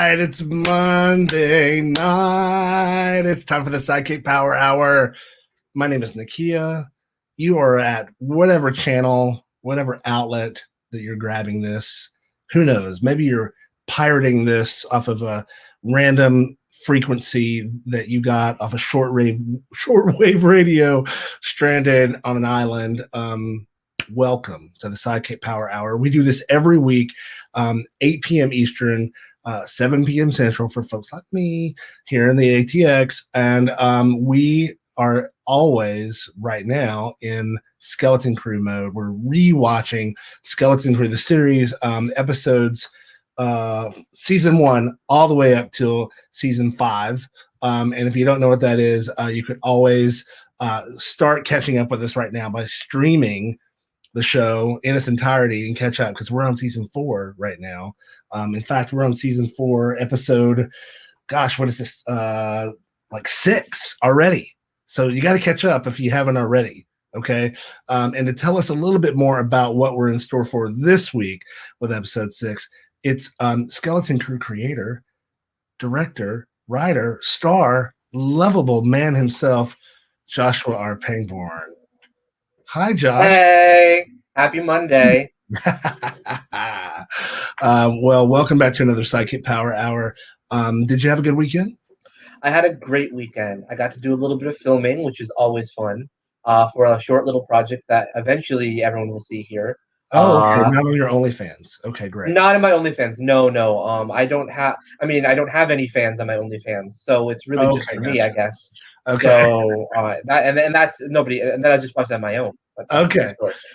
right, it's Monday night. It's time for the SideKick Power Hour. My name is Nakia. You are at whatever channel, whatever outlet that you're grabbing this. Who knows? Maybe you're pirating this off of a random frequency that you got off a shortwave radio stranded on an island. Welcome to the SideKick Power Hour. We do this every week, 8 p.m. Eastern, 7 p.m. Central for folks like me here in the ATX. And we are always right now in Skeleton Crew mode. We're rewatching Skeleton Crew, the series, episodes, season 1 all the way up till season 5. And if you don't know what that is, you could always start catching up with us right now by streaming the show in its entirety and catch up, because we're on season 4 right now. In fact, we're on season 4 episode, gosh, what is this? Like 6 already. So you got to catch up if you haven't already. Okay. And to tell us a little bit more about what we're in store for this week with episode 6, it's Skeleton Crew creator, director, writer, star, lovable man himself, Joshua R. Pangborn. Hi, Josh. Hey, happy Monday. Well, welcome back to another SideKick Power Hour. Did you have a good weekend? I had a great weekend. I got to do a little bit of filming, which is always fun, for a short little project that eventually everyone will see here. Oh, okay. Not on your OnlyFans. Okay, great. Not in my OnlyFans. No. I don't have any fans on my OnlyFans, so it's really just for me, I guess. Okay. So that's nobody, and then I just watched that on my own. Okay.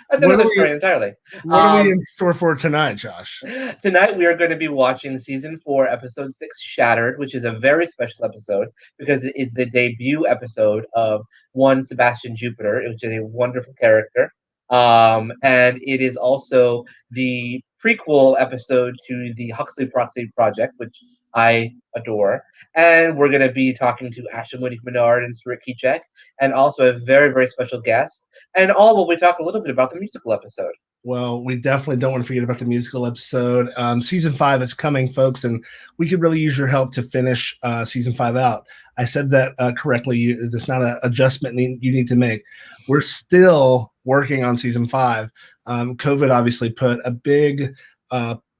That's another story entirely. What are we in store for tonight, Josh? Tonight we are going to be watching season 4, episode 6, Shattered, which is a very special episode because it's the debut episode of one Sebastian Jupiter, which is a wonderful character. And it is also the prequel episode to the Huxley Proxy Project, which I adore. And we're going to be talking to Monique Menard and Stuart Kiczek, and also a very, very special guest. And all while we talk a little bit about the musical episode. Well, we definitely don't want to forget about the musical episode. Season 5 is coming, folks, and we could really use your help to finish season 5 out. I said that correctly. There's not an adjustment you need to make. We're still working on season 5. COVID obviously put a big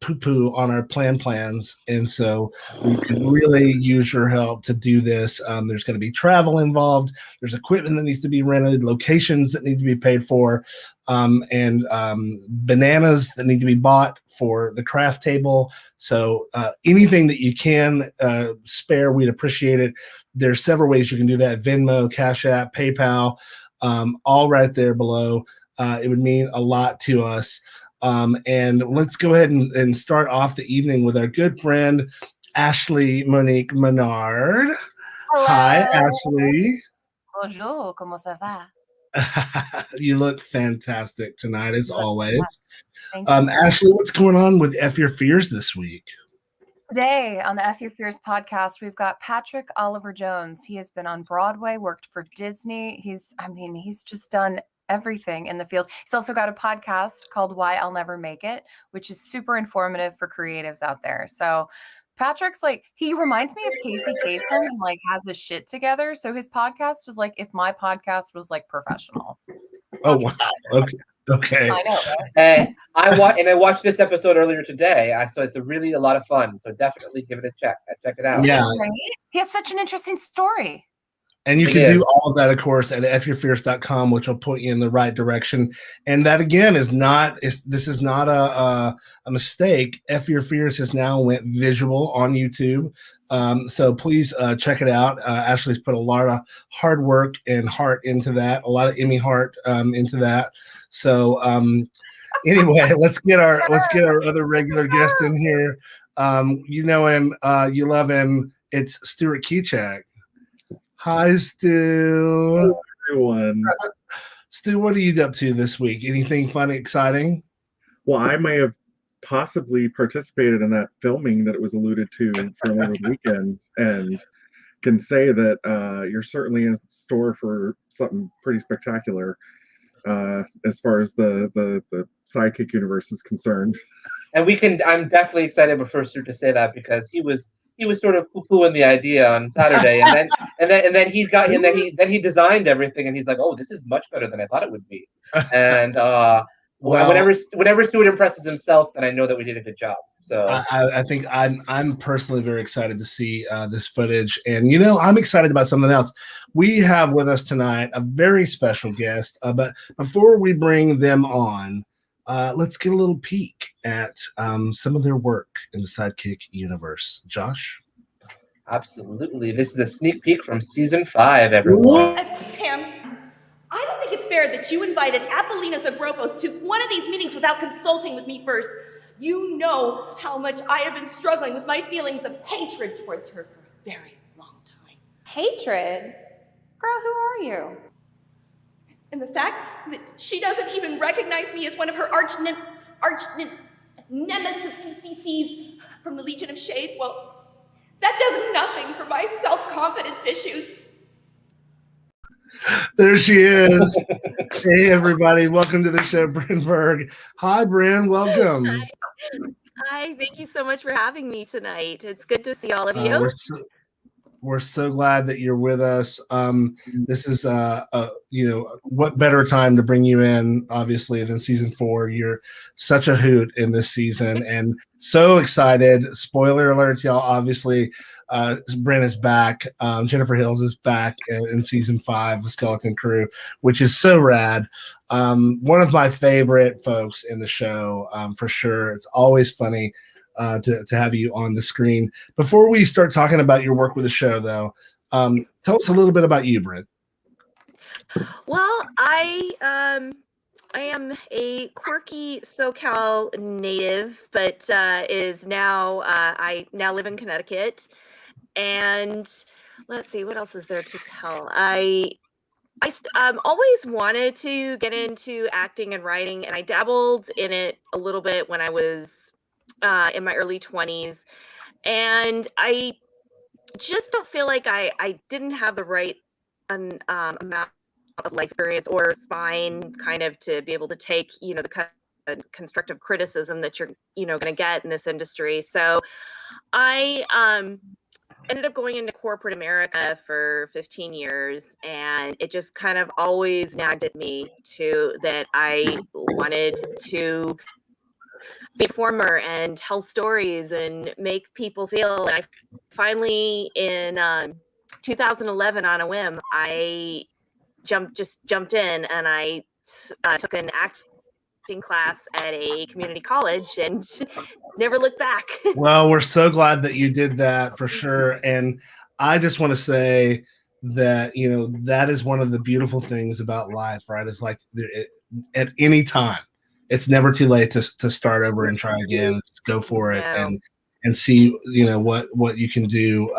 poo-poo on our plans, and so we could really use your help to do this. There's going to be travel involved, there's equipment that needs to be rented, locations that need to be paid for, and bananas that need to be bought for the craft table. So anything that you can spare, we'd appreciate it. There's several ways you can do that: Venmo, Cash App, PayPal, all right there below. It would mean a lot to us. And let's go ahead and start off the evening with our good friend, Monique Menard. Hello. Hi, Ashley. Bonjour, comment ça va? You look fantastic tonight, as always. Thank you. Ashley, what's going on with F Your Fears this week? Today on the F Your Fears podcast, we've got Patrick Oliver Jones. He has been on Broadway, worked for Disney. He's just done everything in the field. He's also got a podcast called Why I'll Never Make It, which is super informative for creatives out there. So Patrick's he reminds me of Casey Kasem and has his shit together. So his podcast is if my podcast was professional. Oh, wow. Okay. I know. Right? I watched this episode earlier today. So it's really a lot of fun. So definitely give it a check. Check it out. Yeah. Right? He has such an interesting story. And you can do all of that, of course, at fyourfears.com, which will point you in the right direction. And that, again, is not a mistake. F Your Fears has now went visual on YouTube. So please check it out. Ashley's put a lot of hard work and heart into that, a lot of Emmy heart into that. So anyway, let's get our other regular guest in here. You know him, you love him. It's Stuart Keychaik. Hi, Stu. Hello, everyone. Stu, what are you up to this week? Anything fun, exciting? Well, I may have possibly participated in that filming that it was alluded to from over the weekend, and can say that you're certainly in store for something pretty spectacular as far as the SideKick universe is concerned. And I'm definitely excited for Stuart to say that, because he was he was sort of poo-pooing the idea on Saturday, and then he designed everything, and he's like, "Oh, this is much better than I thought it would be." And whenever Stuart impresses himself, then I know that we did a good job. So I think I'm personally very excited to see this footage, and I'm excited about something else. We have with us tonight a very special guest, but before we bring them on, let's get a little peek at some of their work in the SideKick universe. Josh? Absolutely. This is a sneak peek from season 5, everyone. Pam, I don't think it's fair that you invited Apollina Zagropos to one of these meetings without consulting with me first. You know how much I have been struggling with my feelings of hatred towards her for a very long time. Hatred? Girl, who are you? And the fact that she doesn't even recognize me as one of her arch nemesis from the Legion of Shade, well, that does nothing for my self-confidence issues. There she is. Hey, everybody. Welcome to the show, Bryn Berg. Hi, Bryn. Welcome. Hi. Thank you so much for having me tonight. It's good to see all of you. We're so glad that you're with us. This is, what better time to bring you in, obviously, than season 4. You're such a hoot in this season and so excited. Spoiler alert, y'all. Obviously, Bryn is back. Jennifer Hills is back in season 5 of Skeleton Crew, which is so rad. One of my favorite folks in the show, for sure. It's always funny to have you on the screen. Before we start talking about your work with the show, though, tell us a little bit about you, Bryn. Well, I am a quirky SoCal native, but I now live in Connecticut. And let's see, what else is there to tell? I always wanted to get into acting and writing, and I dabbled in it a little bit when I was in my early 20s, and I just don't feel like I didn't have the right amount of life experience or spine kind of to be able to take the kind of constructive criticism that you're going to get in this industry. So I ended up going into corporate America for 15 years, and it just kind of always nagged at me that I wanted to be a performer and tell stories and make people feel. And I finally, in 2011, on a whim, I jumped in, and I took an acting class at a community college and never looked back. Well, we're so glad that you did that, for sure. And I just want to say that, that is one of the beautiful things about life, right? It's like at any time, it's never too late to start over and try again. Just go for it and see, what you can do.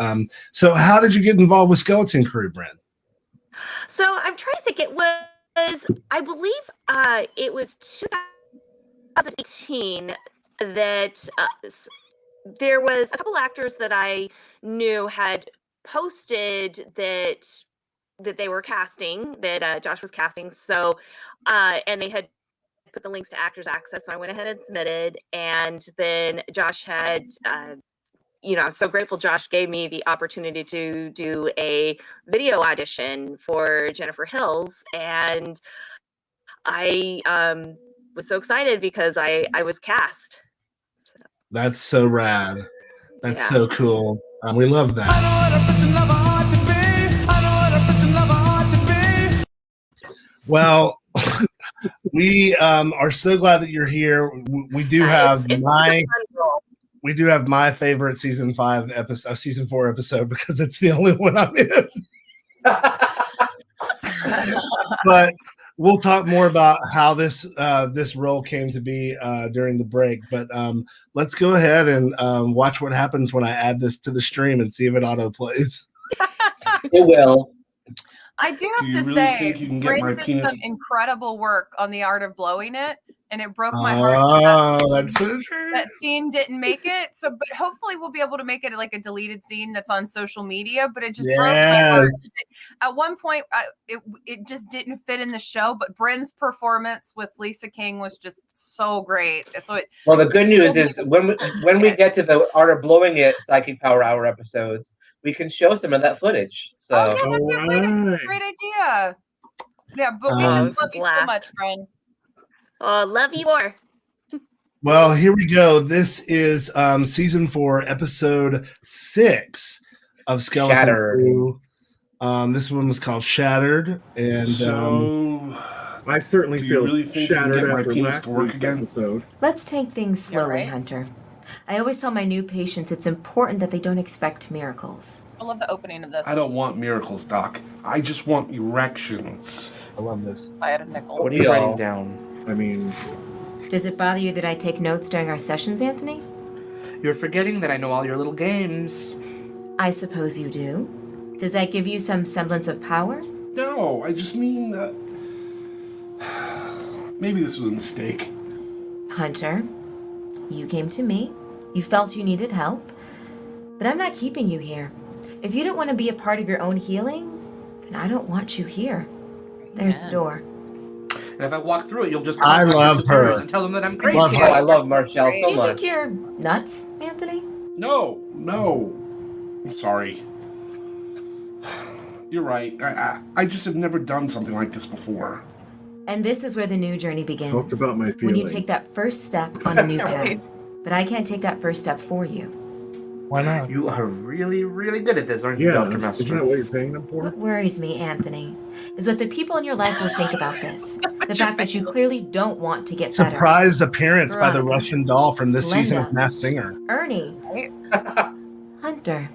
So how did you get involved with Skeleton Crew, Bryn? So I'm trying to think. It was, I believe it was 2018 that there was a couple actors that I knew had posted that they were casting, that Josh was casting. So, and they had put the links to Actors Access, so I went ahead and submitted. And then Josh had, I'm so grateful Josh gave me the opportunity to do a video audition for Jennifer Hills. And I was so excited because I was cast. That's so rad. That's so cool. We love that. Well, we are so glad that you're here. We do have my favorite season 4 episode because it's the only one I'm in. But we'll talk more about how this role came to be during the break. But let's go ahead and watch what happens when I add this to the stream and see if it auto plays. It will. I do have to say, Bryn did some incredible work on the art of blowing it, and it broke my heart. That's so true. That scene didn't make it. So, but hopefully we'll be able to make it like a deleted scene that's on social media. But it just broke my heart At one point, it just didn't fit in the show, but Bryn's performance with Lisa King was just so great. So Well, the good news is when we get to the Art of Blowing It Psychic Power Hour episodes, we can show some of that footage. So oh yeah, that'd be a Alright. great idea. Yeah, but we Um, just love you so blast. much, Bryn. Oh, love you more. Well, here we go. This is season 4, episode 6 of Skeleton Shattered. Crew. This one was called Shattered, and So, I certainly do you feel really think you can shattered get my after penis last to work week's again? episode. Let's take things You're slowly, right. Hunter. I always tell my new patients it's important that they don't expect miracles. I love the opening of this. I don't want miracles, Doc. I just want erections. I love this. I had a nickel. What are you writing down? I mean, Does it bother you that I take notes during our sessions, Anthony? You're forgetting that I know all your little games. I suppose you do. Does that give you some semblance of power? No, I just mean that. Maybe this was a mistake. Hunter, you came to me. You felt you needed help. But I'm not keeping you here. If you don't want to be a part of your own healing, then I don't want you here. There's the door. And if I walk through it, you'll just I contact your love superiors her. and tell them that I'm crazy. Love Oh, her. I love Marshall Do so you much. think you're nuts, Anthony? No. I'm sorry. You're right. I just have never done something like this before. And this is where the new journey begins. talked about my feelings. When you take that first step on a new path. But I can't take that first step for you. Why not? You are really, really good at this, aren't you, Yeah, Dr. isn't Master? that what you're paying them for? What worries me, Anthony, is what the people in your life will think about this. The fact that you clearly don't want to get better. Surprised appearance by the Veronica. Russian doll from this season Glenda. of Masked Singer. Ernie. Hunter.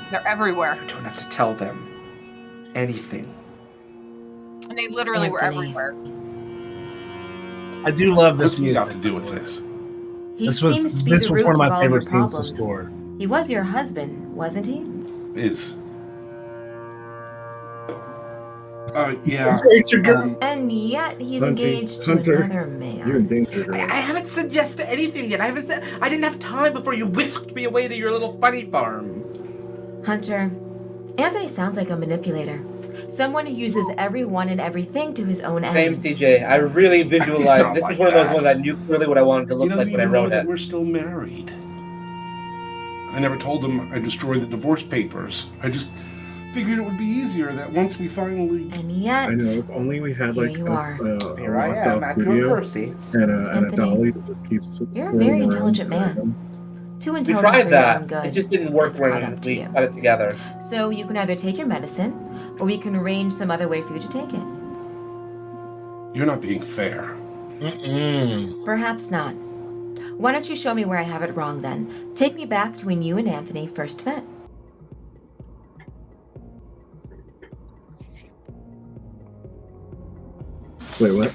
They're everywhere. You don't have to tell them anything. And they literally were Anthony. everywhere. I do love this What's he got music. to do with this? He This was seems to be this the was root one of of my all your favorite scenes to problems. score. He was your husband, wasn't he? Is. Yeah. And yet he's Hunty, engaged to Hunter, another man. You're in danger, girl. I haven't said yes to anything yet. I didn't have time before you whisked me away to your little funny farm. Hunter, Anthony sounds like a manipulator. Someone who uses everyone and everything to his own Same, ends. CJ. I really visualized. not This like is one of those that. ones I knew clearly what I wanted to He look doesn't like when I even know wrote that it. we're still married. I never told him I destroyed the divorce papers. I just figured it would be easier that once we finally. And yet, I know, if only we had Here like you a are. Here I am locked-off at your studio mercy. and a Anthony, dolly that just keeps you're a swirling very around intelligent behind man. him. too We intelligent for tried your that. own good. It just didn't work It's caught when up to we you. cut it together. So you can either take your medicine, or we can arrange some other way for you to take it. You're not being fair. Perhaps not. Why don't you show me where I have it wrong then? Take me back to when you and Anthony first met. Wait, what?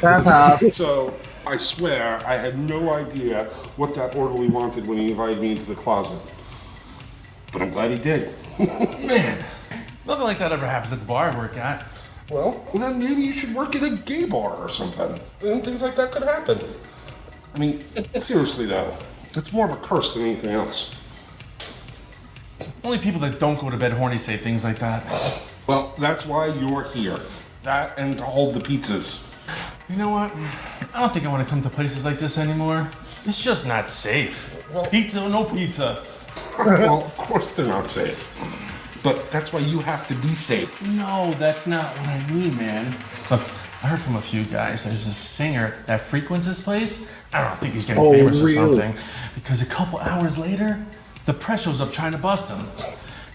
Bathhouse. So, I swear, I had no idea what that orderly wanted when he invited me into the closet. But I'm glad he did. Man, nothing like that ever happens at the bar I work at. Well, then maybe you should work at a gay bar or something. And things like that could happen. I mean, seriously though, it's more of a curse than anything else. Only people that don't go to bed horny say things like that. Well, that's why you're here. That and to hold the pizzas. You know what? I don't think I want to come to places like this anymore. It's just not safe. Pizza or no pizza. Well, of course they're not safe. But that's why you have to be safe. No, that's not what I mean, man. Look, I heard from a few guys there's a singer that frequents this place. I don't think he's getting Oh, famous really? or something. Because a couple hours later, the press shows up trying to bust him.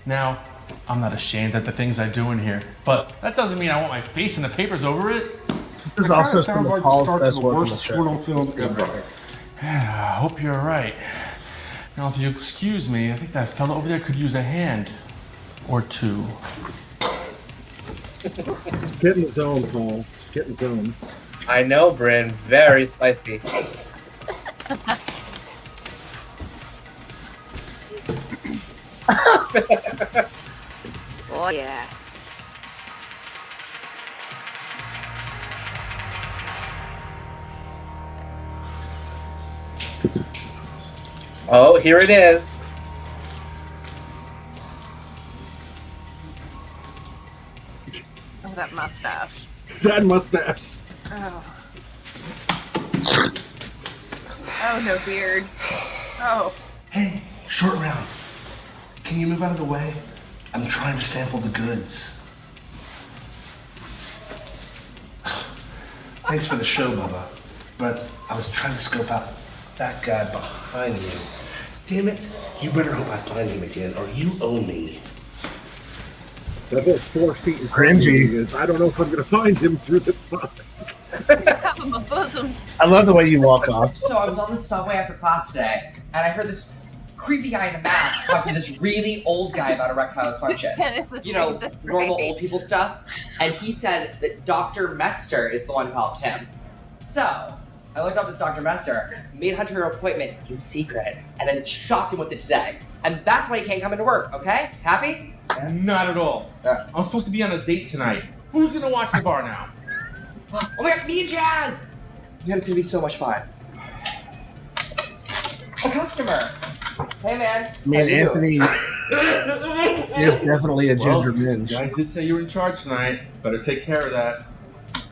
Now, I'm not ashamed at the things I do in here, but that doesn't mean I want my face in the papers over it. This is It also kinda some sounds of like the Paul's start to best the work on the worst show. porno film ever. Yeah, I hope you're right. Now, if you excuse me, I think that fella over there could use a hand or two. Just get in the zone, Paul. Just get in the zone. I know, Bryn. Very spicy. Oh yeah. Oh, here it is. Oh, that mustache. That mustache. Oh. Oh, no beard. Oh. Hey, short round. Can you move out of the way? I'm trying to sample the goods. Thanks for the show, Bubba. But I was trying to scope out that guy behind you. Damn it. You better hope I find him again, or you owe me. That whole 4 feet in front of me is, I don't know if I'm going to find him through this spot. Half of my bosoms. I love the way you walk off. So I was on the subway after class today, and I heard this creepy guy in a mask talking to this really old guy about erectile dysfunction. Dennis was You know, racist, normal right? old people stuff. And he said that Dr. Mester is the one who helped him. So, I looked up this Dr. Mester, made Hunter an appointment in secret, and then shocked him with it today. And that's why he can't come into work, okay? Happy? Not at all. I'm supposed to be on a date tonight. Who's gonna watch the bar now? Oh my god, me and Jazz! Yeah, it's gonna be so much fun. A customer! Hey man. Man, Anthony is definitely a ginger minge. You guys did say you were in charge tonight. Better take care of that.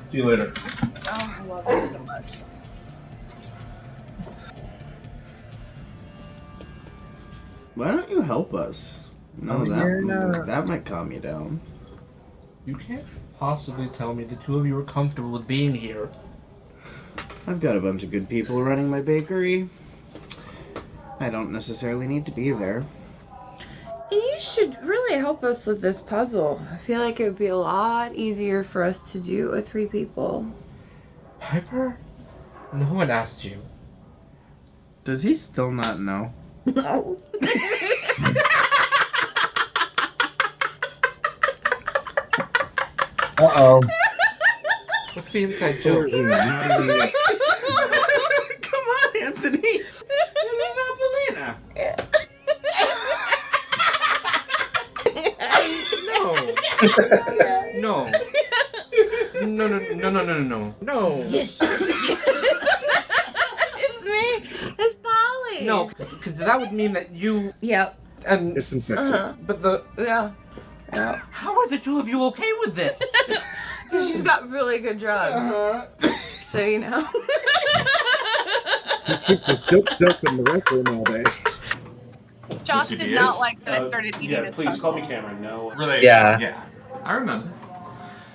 See you later. Oh, I love you so much. Why don't you help us? No, that might calm you down. You can't possibly tell me the two of you are comfortable with being here. I've got a bunch of good people running my bakery. I don't necessarily need to be there. You should really help us with this puzzle. I feel like it would be a lot easier for us to do with 3 people. Piper? No one asked you. Does he still not know? No. Uh-oh. What's the inside joke? Come on, Anthony. This is not Belina. No. No. Yes. It's me. It's Polly. No, because that would mean that you Yep. and It's infectious. but the Yeah. how are the two of you okay with this? She's got really good drugs. So you know. Just keeps us doped up in the rec room all day. Josh did not like that I started eating his please call me puzzle. Cameron. No. Really? Yeah. Yeah. I remember.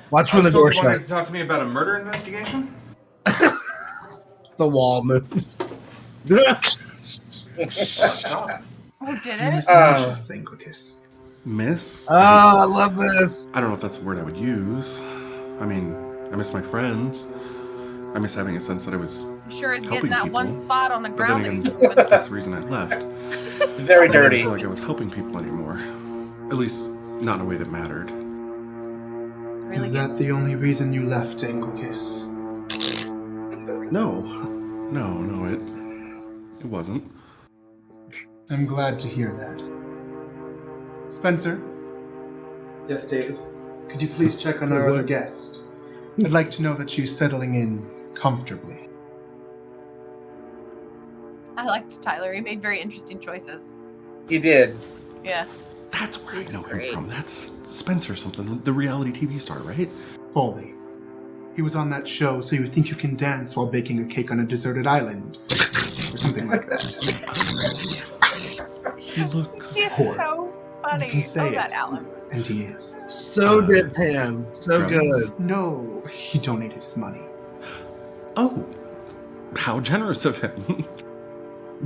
Watch when the door shut. To talk to me about a murder investigation? The wall moves. Oh, did it? Miss? Oh, I love this. I don't know if that's the word I would use. I mean, I miss my friends. I miss having a sense that I was Sure is helping getting that people. one spot on the But ground. then that he's again, moving. that's the reason I left. Very I didn't dirty. feel like I was helping people anymore. At least, not in a way that mattered. Is that the only reason you left Anglicus? No, it wasn't. I'm glad to hear that. Spencer? Yes, David. Could you please check on our other guest? I'd like to know that she's settling in comfortably. I liked Tyler. He made very interesting choices. He did. Yeah. That's where I know him from. That's Spencer something, the reality TV star, right? Foley. He was on that show, So You Think You Can Dance While Baking a Cake on a Deserted Island. Or something like that. He looks He's so funny. You can say that it. Alan. And he is. So deadpan. So good. No, he donated his money. Oh, how generous of him.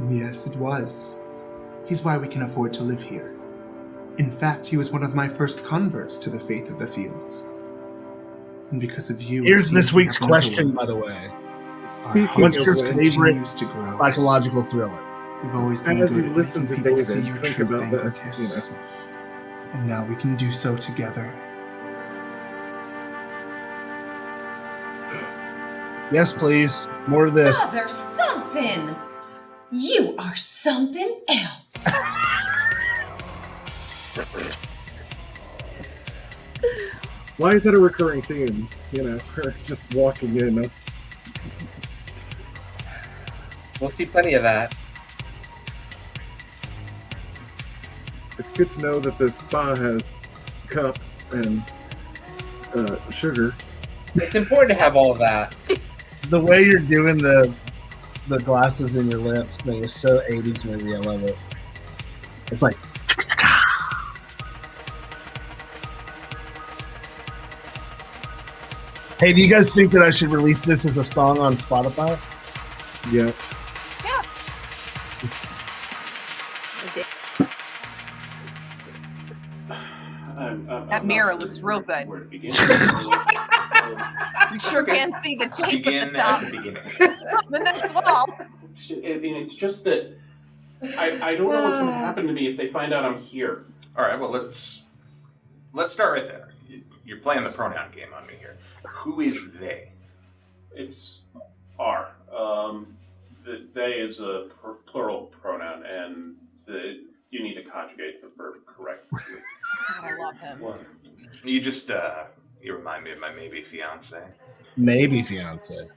Yes, it was. He's why we can afford to live here. In fact, he was one of my first converts to the faith of the field. And because of you... Here's this week's question, by the way. What's your favorite psychological thriller? We've always been As good you at listen making to people David, see your think truth, about that, Anglicus. And now we can do so together. Yes, please. More of this. Father something. You are something else. Why is that a recurring theme? You know, her just walking in. We'll see plenty of that. It's good to know that the spa has cups and sugar. It's important to have all of that. The way you're doing the glasses in your lips thing is so 80s movie. I love it. It's like. Hey, do you guys think that I should release this as a song on Spotify? Yes. Yeah. That mirror looks real good. We sure can see the tape at the top. The next wall. It's just that I don't know what's going to happen to me if they find out I'm here. All right, well, let's start right there. You're playing the pronoun game on me here. Who is they? It's R. The they is a plural pronoun, and you need to conjugate the verb correctly. I love him. What? You just you remind me of my maybe fiance. Maybe fiance.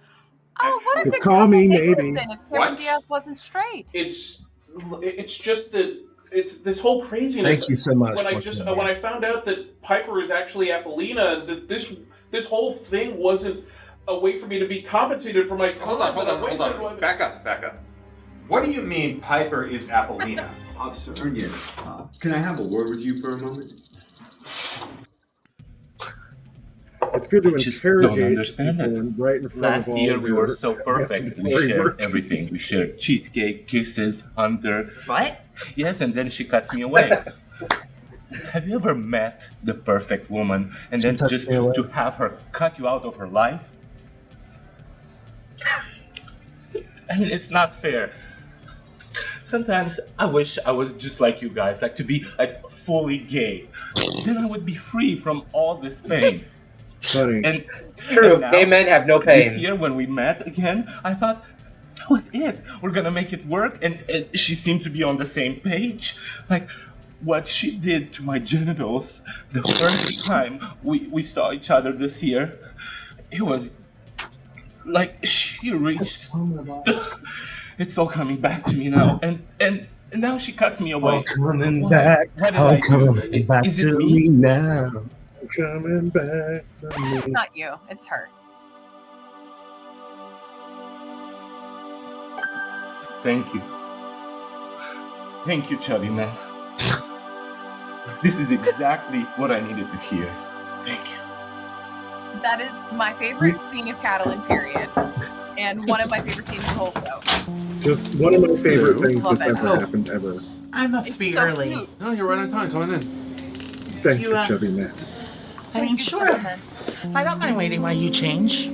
Oh, what a good Call me couple maybe. Nicholson if Cameron Diaz wasn't straight. It's just that it's this whole craziness. Thank you so much. When I found out that Piper is actually Apollina, that this whole thing wasn't a way for me to be compensated for my time. Hold on. Back up. What do you mean Piper is Apollina? Officer Ernest, can I have a word with you for a moment? It's good to Just don't interrogate understand people it. right in front Last of all year of we your were so perfect. We investigatory shared work. everything. We shared cheesecake, kisses, Hunter. What? Yes, and then she cuts me away. Have you ever met the perfect woman and then cuts just me away. to have her cut you out of her life? I mean, it's not fair. Sometimes I wish I was just like you guys, like to be like fully gay. Then I would be free from all this pain. Funny. And True, now, gay men have no pain. This year when we met again, I thought that was it. We're gonna make it work, and she seemed to be on the same page. Like what she did to my genitals the first time we saw each other this year, it was like she reached. It's all coming back to me now, and now she cuts me away. All coming back. What did All I do? coming back Is it to me? me now. Coming back to me. It's not you, it's her. Thank you. Thank you, chubby man. This is exactly what I needed to hear. Thank you. That is my favorite scene of Catalan, period. And one of my favorite scenes of the whole show. Just one of my favorite things Love that's it. ever happened ever. I must be early. cute. No, you're right on time. Coming in. Thank You, you, chubby man. I mean, sure. I don't mind waiting while you change.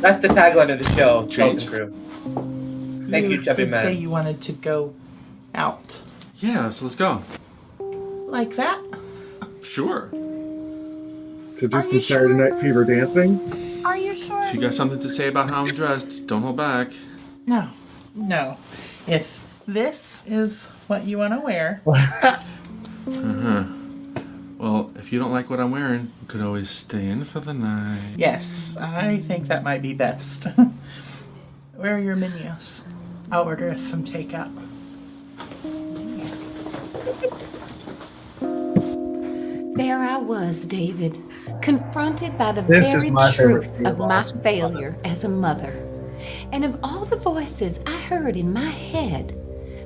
That's the tagline of the show. Change. Skeleton Crew. Thank you, Chubby did say Man. you wanted to go out. Yeah, so let's go. Like that? Sure. To do some Saturday Night Fever dancing? Are you sure? If you got something to say about how I'm dressed, don't hold back. No. If this is what you want to wear. Well, if you don't like what I'm wearing, you could always stay in for the night. Yes, I think that might be best. Where are your menus? I'll order some takeout. There I was, David, confronted by the This is very my favorite truth scene of of my Austin. failure as a mother. And of all the voices I heard in my head,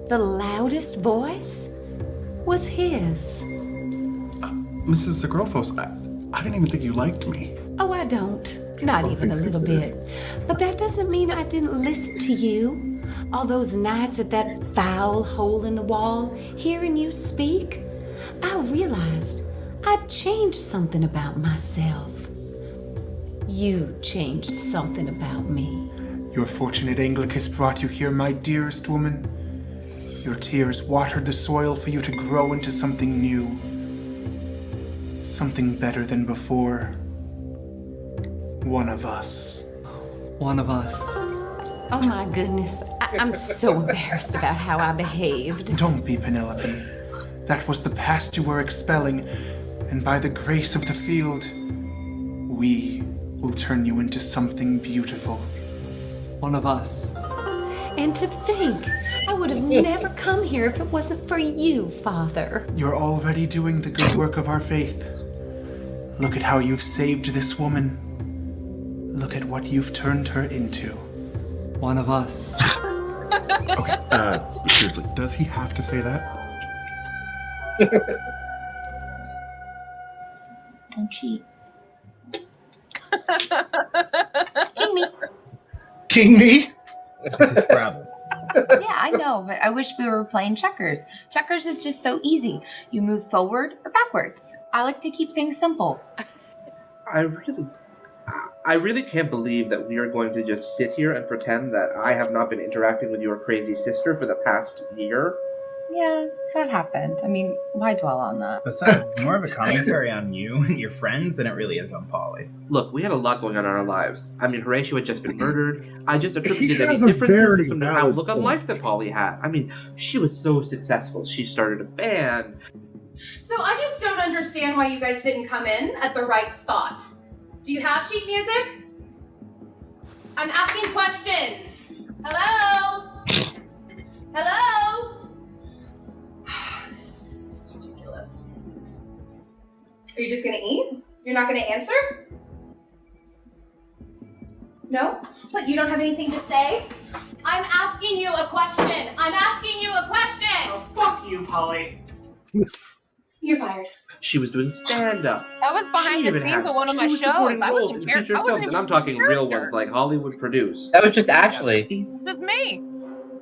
the loudest voice was his. Mrs. Zagrofos, I didn't even think you liked me. Oh, I don't. Not Oh, even a thanks, little Elizabeth. bit. But that doesn't mean I didn't listen to you. All those nights at that foul hole in the wall, hearing you speak, I realized I'd changed something about myself. You changed something about me. Your fortunate Anglicus brought you here, my dearest woman. Your tears watered the soil for you to grow into something new. Something better than before. One of us. One of us. Oh my goodness, I'm so embarrassed about how I behaved. Don't be, Penelope. That was the past you were expelling, and by the grace of the field, we will turn you into something beautiful. One of us. And to think, I would have never come here if it wasn't for you, Father. You're already doing the good work of our faith. Look at how you've saved this woman. Look at what you've turned her into. One of us. Okay, seriously, does he have to say that? Don't cheat. King me. King me? This is Scrabble. Yeah, I know, but I wish we were playing checkers. Checkers is just so easy. You move forward or backwards. I like to keep things simple. I really can't believe that we are going to just sit here and pretend that I have not been interacting with your crazy sister for the past year. Yeah, that happened. I mean, why dwell on that? Besides, it's more of a commentary on you and your friends than it really is on Polly. Look, we had a lot going on in our lives. I mean, Horatio had just been murdered. I just attributed He any has a differences very to some valid outlook on point. life that Polly had. I mean, she was so successful. She started a band. So I just don't understand why you guys didn't come in at the right spot. Do you have sheet music? I'm asking questions. Hello? Hello? This is ridiculous. Are you just gonna eat? You're not gonna answer? No? What, you don't have anything to say? I'm asking you a question. I'm asking you a question. Oh, fuck you, Polly. You're fired. She was doing stand-up. That was behind the scenes of one of my shows. I wasn't here. I wasn't even and I'm talking a real character. ones, like Hollywood produced. That was just Ashley. It was me.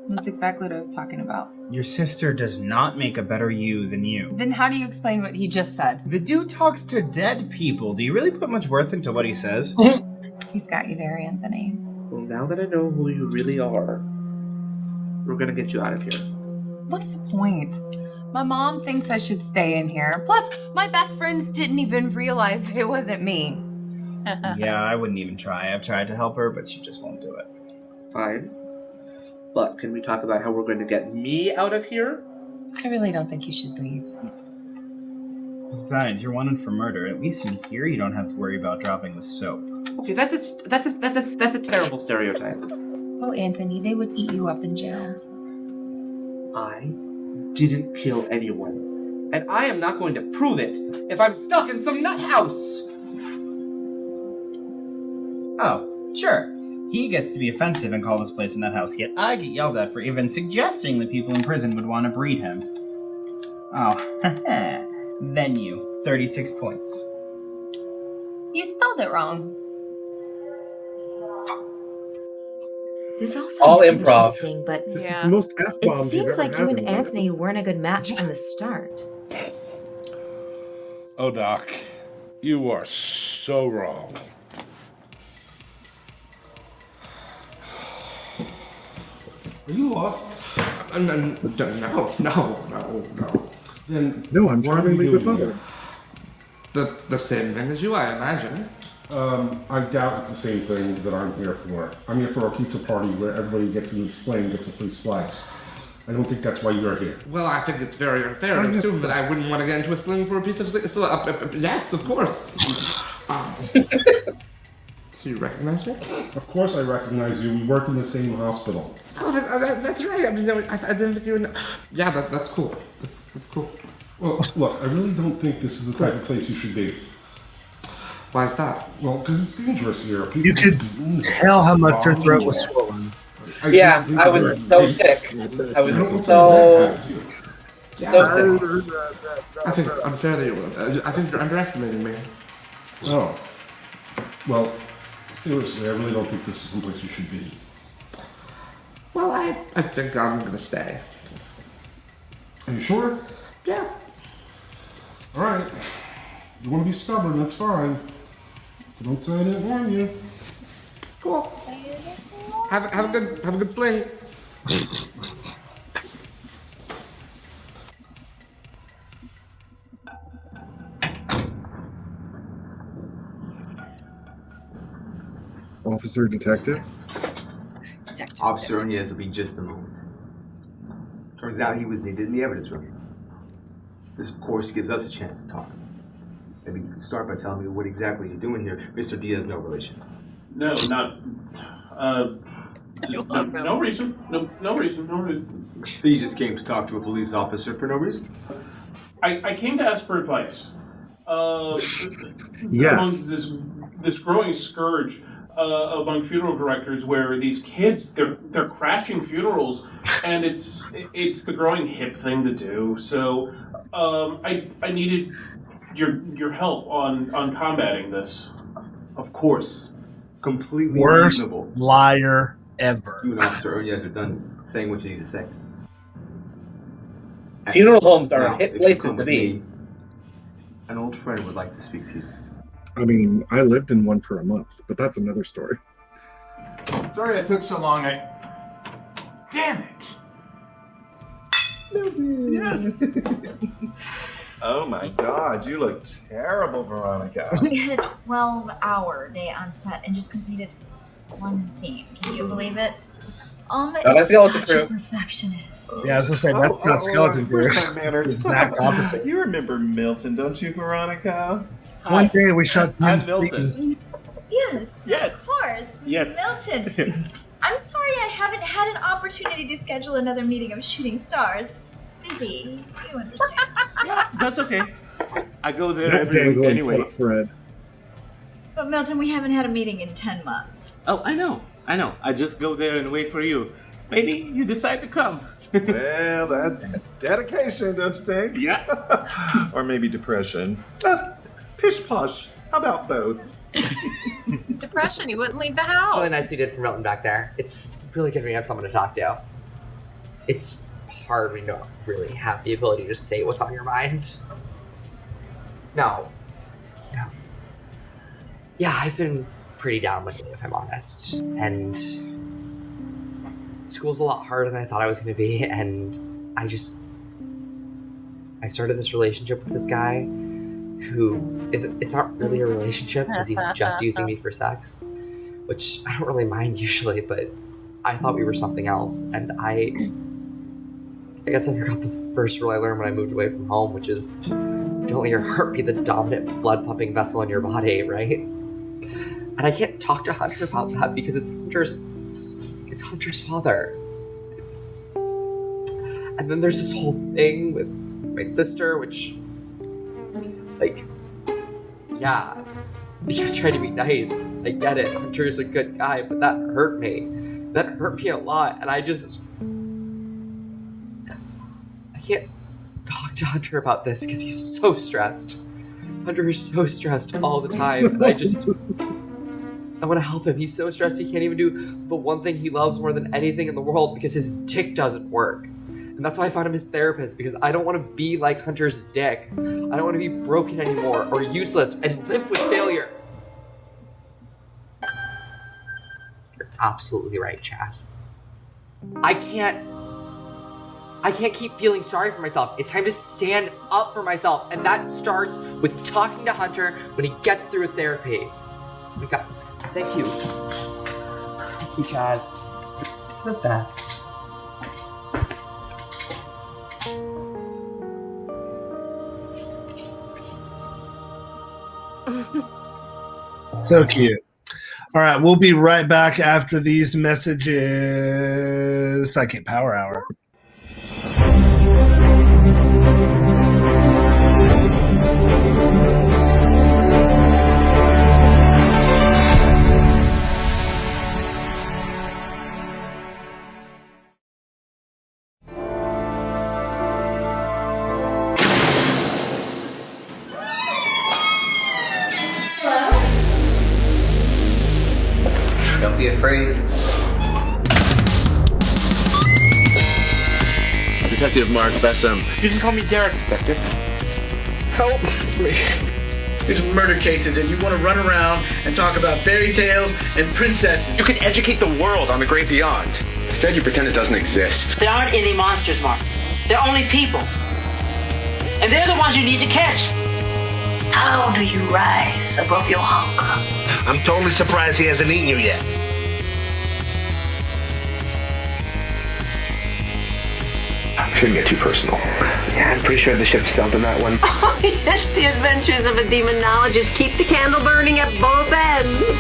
That's exactly what I was talking about. Your sister does not make a better you than you. Then how do you explain what he just said? The dude talks to dead people. Do you really put much worth into what he says? He's got you there, Anthony. Well, now that I know who you really are, we're gonna get you out of here. What's the point? My mom thinks I should stay in here. Plus, my best friends didn't even realize that it wasn't me. Yeah, I wouldn't even try. I've tried to help her, but she just won't do it. Fine. But can we talk about how we're going to get me out of here? I really don't think you should leave. Besides, you're wanted for murder. At least in here, you don't have to worry about dropping the soap. Okay, that's a terrible stereotype. Oh, Anthony, they would eat you up in jail. I didn't kill anyone. And I am not going to prove it if I'm stuck in some nut house. Oh, sure. He gets to be offensive and call this place a nut house, yet I get yelled at for even suggesting that people in prison would want to breed him. Oh, venue, 36 points. You spelled it wrong. This all sounds All improv. interesting, but This is the most it F-bombs you've seems ever like had you in and one of Anthony weren't a good match from the start. Oh, Doc, you are so wrong. Are you lost? No. Then No, I'm what are charmingly you good doing mother. The same thing as you, I imagine. I doubt it's the same thing that I'm here for. I'm here for a pizza party where everybody gets in the sleigh and gets a free slice. I don't think that's why you're here. Well, I think it's very unfair to assume that I wouldn't want to get into a sling for a piece of yes, of course. So you recognize me? Of course I recognize you. We work in the same hospital. Oh, that's right. I mean, no, I didn't think you. Yeah, that's cool. That's cool. Well, look, I really don't think this is the type of place you should be. Why is that? Well, because it's dangerous here. You could tell how much your throat was swollen. Yeah, I was so sick. I was so sick. I think it's unfair that you. I think you're underestimating me. Oh. Well, seriously, I really don't think this is someplace you should be. Well, I think I'm gonna stay. Are you sure? Yeah. All right. You want to be stubborn? That's fine. Don't say I didn't warn you. Cool. Have a good sling. Officer, detective? Officer O'Neill's will be just a moment. Turns out he was needed in the evidence room. This, of course, gives us a chance to talk. Maybe you can start by telling me what exactly you're doing here. Mr. Diaz, no relation. No, not. No reason. No reason. So you just came to talk to a police officer for no reason? I came to ask for advice. Yes. among this growing scourge among funeral directors, where these kids they're crashing funerals, and it's the growing hip thing to do. So I needed your help on combating this. Of course, completely Worst reasonable. liar ever. You and Officer Ernest are done saying what you need to say. Funeral homes are Now, hit if you places come to with be. me, an old friend would like to speak to you. I mean, I lived in one for a month, but that's another story. Sorry it took so long. Damn it! Yes. Oh my God, you look terrible, Veronica. We had a 12-hour day on set and just completed one scene. Can you believe it? That's Skeleton Such a Crew. perfectionist. Yeah, I was gonna say that's not Skeleton Crew. Where's my manners? Exact opposite. You remember Milton, don't you, Veronica? One day we shot I'm Tim Milton. Stevens. Yes, Yes. of course. Yes. Milton. I'm sorry I haven't had an opportunity to schedule another meeting of Shooting Stars. Busy. You understand. Yeah, that's okay. I go there That every week dangling anyway. plot thread. But Milton, we haven't had a meeting in 10 months. Oh, I know. I just go there and wait for you. Maybe you decide to come. Well, that's dedication, don't you think? Yeah. Or maybe depression. Pish posh. How about both? Depression, you wouldn't leave the It's house. really nice you did for Milton back there. It's really good when you have someone to talk to. It's hard when you don't really have the ability to say what's on your mind. No. Yeah, I've been pretty down lately, if I'm honest. And school's a lot harder than I thought I was going to be, and I started this relationship with this guy who it's not really a relationship because he's just using me for sex, which I don't really mind usually, but I thought we were something else, and I guess I forgot the first rule I learned when I moved away from home, which is don't let your heart be the dominant blood pumping vessel in your body, right? And I can't talk to Hunter about that because it's Hunter's father. And then there's this whole thing with my sister, which, like, yeah, he was trying to be nice. I get it. Hunter's a good guy, but that hurt me. That hurt me a lot, and I can't talk to Hunter about this because he's so stressed. Hunter is so stressed all the time, and I want to help him. He's so stressed he can't even do the one thing he loves more than anything in the world because his dick doesn't work. And that's why I found him his therapist, because I don't want to be like Hunter's dick. I don't want to be broken anymore or useless and live with failure. You're absolutely right, Chas. I can't keep feeling sorry for myself. It's time to stand up for myself, and that starts with talking to Hunter when he gets through with therapy. Thank you. Thank you, Chaz. You're the best. So cute. All right, we'll be right back after these messages. SideKick Power Hour. Don't be afraid. Detective Mark Bessem. You can call me Derek, Inspector. Help me. These are murder cases, and you want to run around and talk about fairy tales and princesses. You can educate the world on the great beyond. Instead, you pretend it doesn't exist. There aren't any monsters, Mark. They're only people. And they're the ones you need to catch. How do you rise above your hunger? I'm totally surprised he hasn't eaten you yet. Shouldn't get too personal. Yeah, I'm pretty sure the ship sailed in that one. Oh, yes, the adventures of a demonologist. Keep the candle burning at both ends.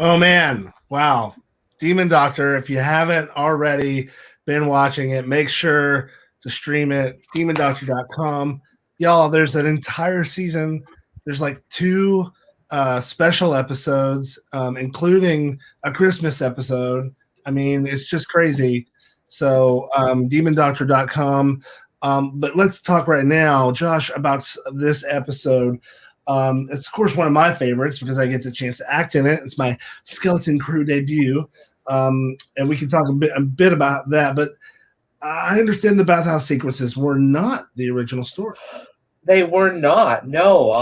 Oh man, wow. Demon Doctor, if you haven't already been watching it, make sure to stream it. DemonDoctor.com. Y'all, there's an entire season. There's like 2 special episodes, including a Christmas episode. I mean, it's just crazy. So, DemonDoctor.com. But let's talk right now, Josh, about this episode. It's of course one of my favorites because I get the chance to act in it. It's my Skeleton Crew debut, and we can talk a bit about that. But I understand the bathhouse sequences were not the original story. They were not. No,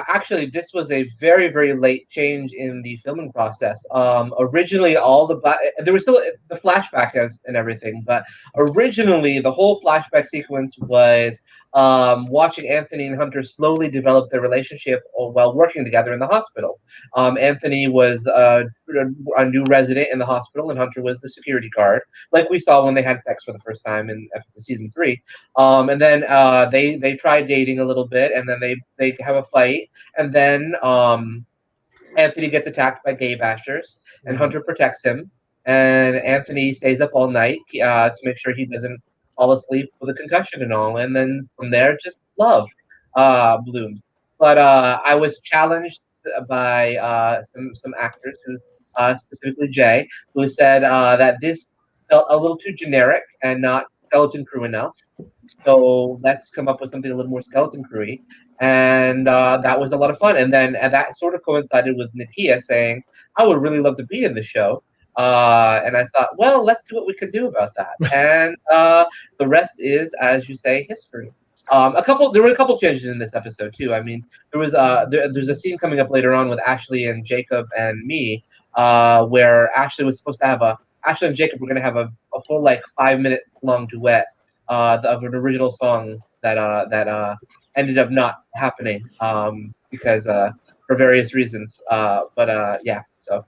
actually, this was a very, very late change in the filming process. Originally, there was still the flashback and everything, but originally the whole flashback sequence was watching Anthony and Hunter slowly develop their relationship while working together in the hospital. Anthony was a new resident in the hospital, and Hunter was the security guard, like we saw when they had sex for the first time in season 3. And then they try dating a little bit, and then they have a fight, and then Anthony gets attacked by gay bashers, and Hunter protects him, and Anthony stays up all night to make sure he doesn't fall asleep with a concussion and all, and then from there just love blooms. But I was challenged by some actors, who specifically Jay, who said that this felt a little too generic and not Skeleton Crew enough. So let's come up with something a little more Skeleton Crew-y. And that was a lot of fun. And then that sort of coincided with Nakia saying, I would really love to be in the show. And I thought, well, let's see what we can do about that. And the rest is, as you say, history. There were a couple changes in this episode too. I mean, there's a scene coming up later on with Ashley and Jacob and me, where Ashley was supposed to have Ashley and Jacob were going to have a full 5-minute long duet of an original song that ended up not happening because for various reasons. But yeah, so.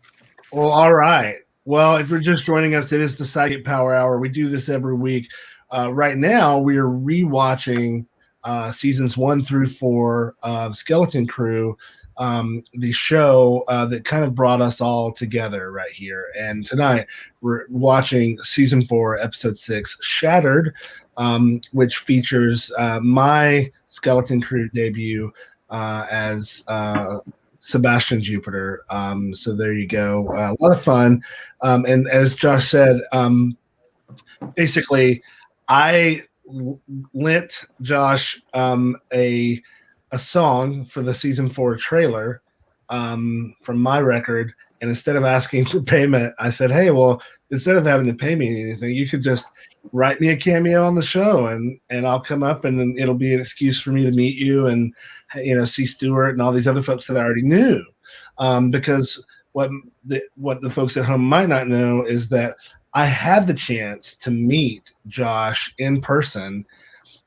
Well, all right. Well, if you're just joining us, it is the SideKick Power Hour. We do this every week. Right now, we are rewatching seasons 1 through 4 of Skeleton Crew, the show that kind of brought us all together right here. And tonight, we're watching season 4, episode 6, Shattered, which features my Skeleton Crew debut as Sebastian Jupiter. So there you go. A lot of fun. And as Josh said, basically, I lent Josh a song for the season 4 trailer from my record, and instead of asking for payment, I said, hey, well, instead of having to pay me anything, you could just write me a cameo on the show, and I'll come up, and it'll be an excuse for me to meet you and see Stuart and all these other folks that I already knew. Because what the folks at home might not know is that I had the chance to meet Josh in person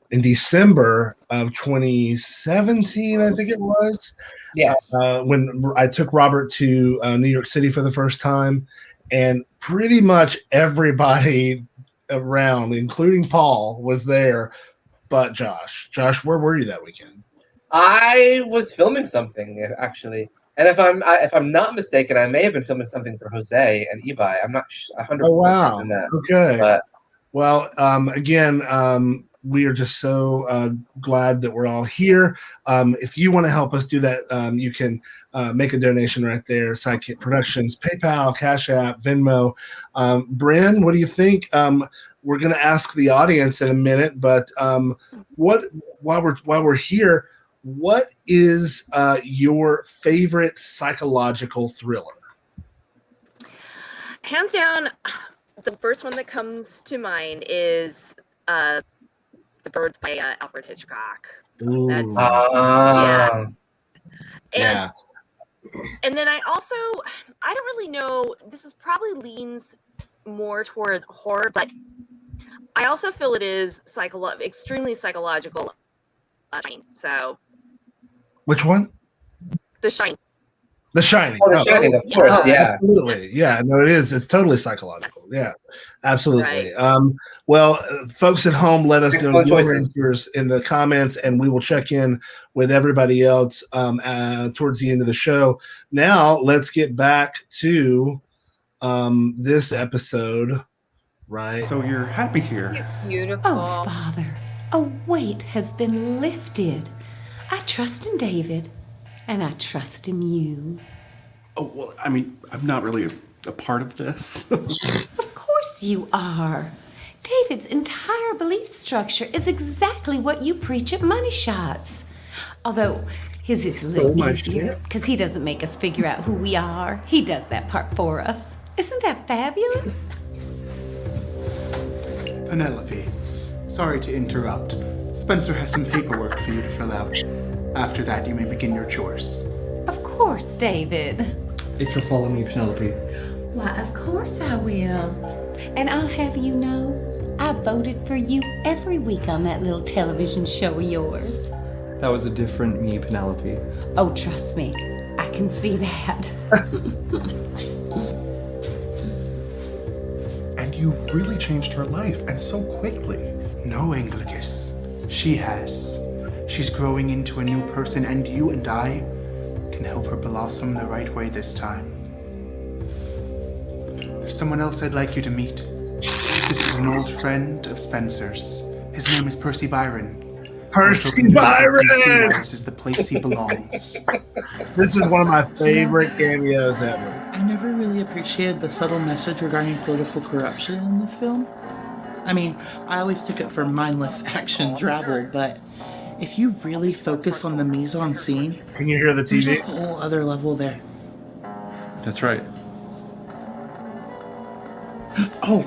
in December of 2017, I think it was. Yes. When I took Robert to New York City for the first time, and pretty much everybody around, including Paul, was there, but Josh. Josh, where were you that weekend? I was filming something, actually. And if I'm not mistaken, I may have been filming something for Jose and Ibai. I'm not 100% wow. in that. Okay. But, well, again, we are just so glad that we're all here. If you want to help us do that, you can make a donation right there. SideKick Productions, PayPal, Cash App, Venmo. Bryn, what do you think? We're going to ask the audience in a minute, but while we're here, what is your favorite psychological thriller? Hands down, the first one that comes to mind is The Birds by Alfred Hitchcock. That's, yeah. And then I don't really know, this is probably leans more towards horror, but I also feel it is extremely psychological. So Which one? The Shining. The Shining. Oh, The Shining, of course, yeah. Absolutely. Yeah, no, it is. It's totally psychological. Yeah, absolutely. Right. Well, folks at home, let us know Excellent your choices. answers in the comments, and we will check in with everybody else towards the end of the show. Now, let's get back to this episode, right? So you're happy here. Beautiful. Oh, Father, a weight has been lifted. I trust in David, and I trust in you. Oh, well, I mean, I'm not really a part of this. Of course you are. David's entire belief structure is exactly what you preach at Money Shots. Although his is a little easier, because he doesn't make us figure out who we are. He does that part for us. Isn't that fabulous? Penelope, sorry to interrupt. Spencer has some paperwork for you to fill out. After that, you may begin your chores. Of course, David. If you'll follow me, Penelope. Why, of course I will. And I'll have you know, I voted for you every week on that little television show of yours. That was a different me, Penelope. Oh, trust me, I can see that. And you've really changed her life, and so quickly. No, Anglicus. She has. She's growing into a new person, and you and I can help her blossom the right way this time. There's someone else I'd like you to meet. This is an old friend of Spencer's. His name is Percy Byron. Percy Byron! This is the place he belongs. This is one of my favorite cameos ever. I never really appreciated the subtle message regarding political corruption in the film. I mean, I always took it for mindless action drabble, but if you really focus on the mise-en-scene, can you hear the TV? There's a whole other level there. That's right. Oh,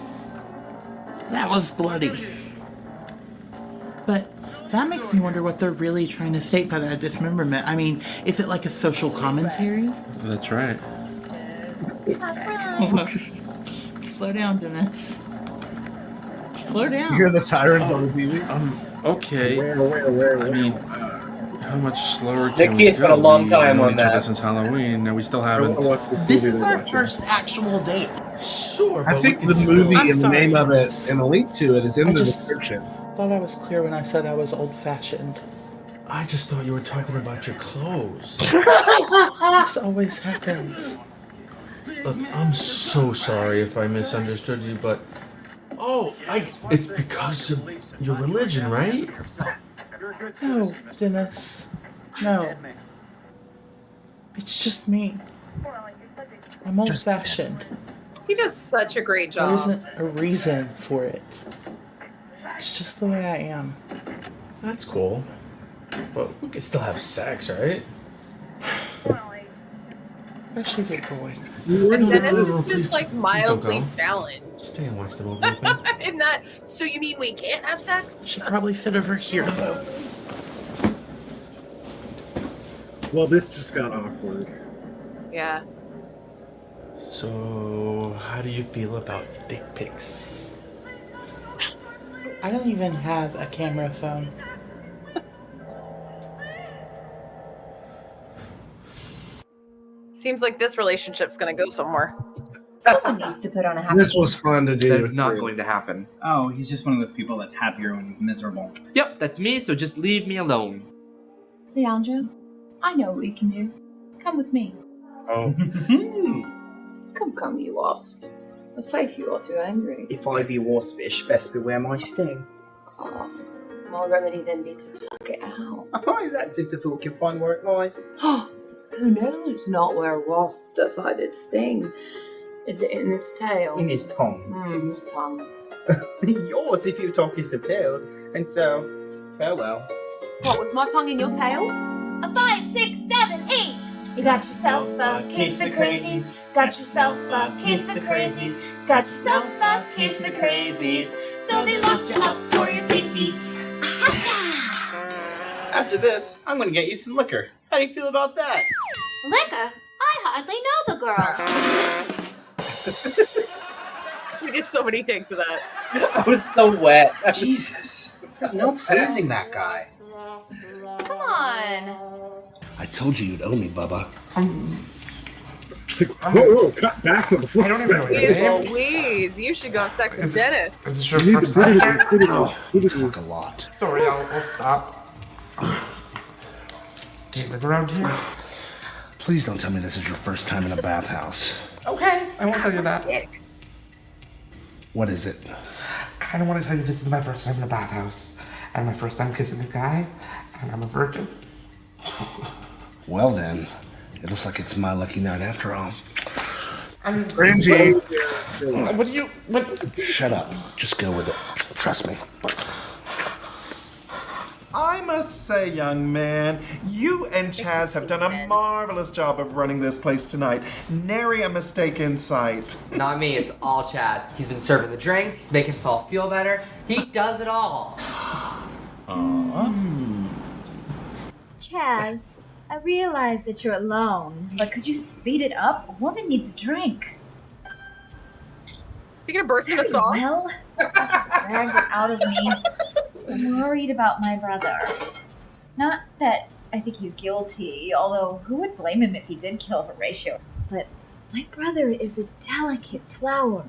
that was bloody. But that makes me wonder what they're really trying to state by that dismemberment. I mean, is it like a social commentary? That's right. Slow down, Dennis. Slow down. You hear the sirens on the TV? Okay. Where? I mean, how much slower can we Nicky, it's been a long time We've known on each other that. since Halloween, and we still haven't. This is our first actual date. Sure, I think the movie and the name of it and the link to it is in the description. Thought I was clear when I said I was old-fashioned. I just thought you were talking about your clothes. This always happens. Look, I'm so sorry if I misunderstood you, but it's because of your religion, right? No, Dennis. No. It's just me. I'm old-fashioned. He does such a great There job. isn't a reason for it. It's just the way I am. That's cool. But we could still have sex, right? Especially good boy. And Dennis is Please just like don't mildly go. challenged. Stay and watch the movie with me. In that, so you mean we can't have sex? Should probably fit over here, though. Well, this just got awkward. Yeah. So, how do you feel about dick pics? I don't even have a camera phone. Seems like this relationship's gonna go somewhere. Someone needs to put on a happy This was fun to do. That's not going to happen. Oh, he's just one of those people that's happier when he's miserable. Yep, that's me, so just leave me alone. Leandro, I know what we can do. Come with me. Oh. Come, you wasp. The faith you are too angry. If I be waspish, best beware my sting. Oh, my remedy then be to pluck it out. Oh, that's if the fool can find where it lies. Who knows not where a wasp decided to sting? Is it in its tail? In his tongue. Whose tongue? Yours if you talkest of tails. And so, farewell. What, with my tongue in your tail? A 5, 6, 7, 8. You got yourself a case of crazies. Got yourself a case of crazies. Got yourself a case of crazies. So they locked you up for your safety. After this, I'm gonna get you some liquor. How do you feel about that? Liquor? I hardly know the girl. We did so many takes of that. I was so wet. Jesus. There's no pleasing that guy. Come on. I told you you'd owe me, Bubba. Whoa, cut back to the floor. I don't even know your Jeez name. Louise, you should go have sex with Dennis. Is this your first time here? You talk a lot. Sorry, I'll stop. Do you live around here? Please don't tell me this is your first time in a bathhouse. Okay, I won't tell you that. What is it? I kind of want to tell you this is my first time in a bathhouse. And my first time kissing a guy. And I'm a virgin. Well then, it looks like it's my lucky night after all. I'm Cringy. What do you... What? Shut up. Just go with it. Trust me. I must say, young man, you and Chaz have done a marvelous job of running this place tonight. Nary a mistake in sight. Not me, it's all Chaz. He's been serving the drinks, he's making us all feel better. He does it all. Chaz, I realize that you're alone, but could you speed it up? A woman needs a drink. Is he gonna burst into song? Well, since you dragged it out of me, I'm worried about my brother. Not that I think he's guilty, although who would blame him if he did kill Horatio? But my brother is a delicate flower.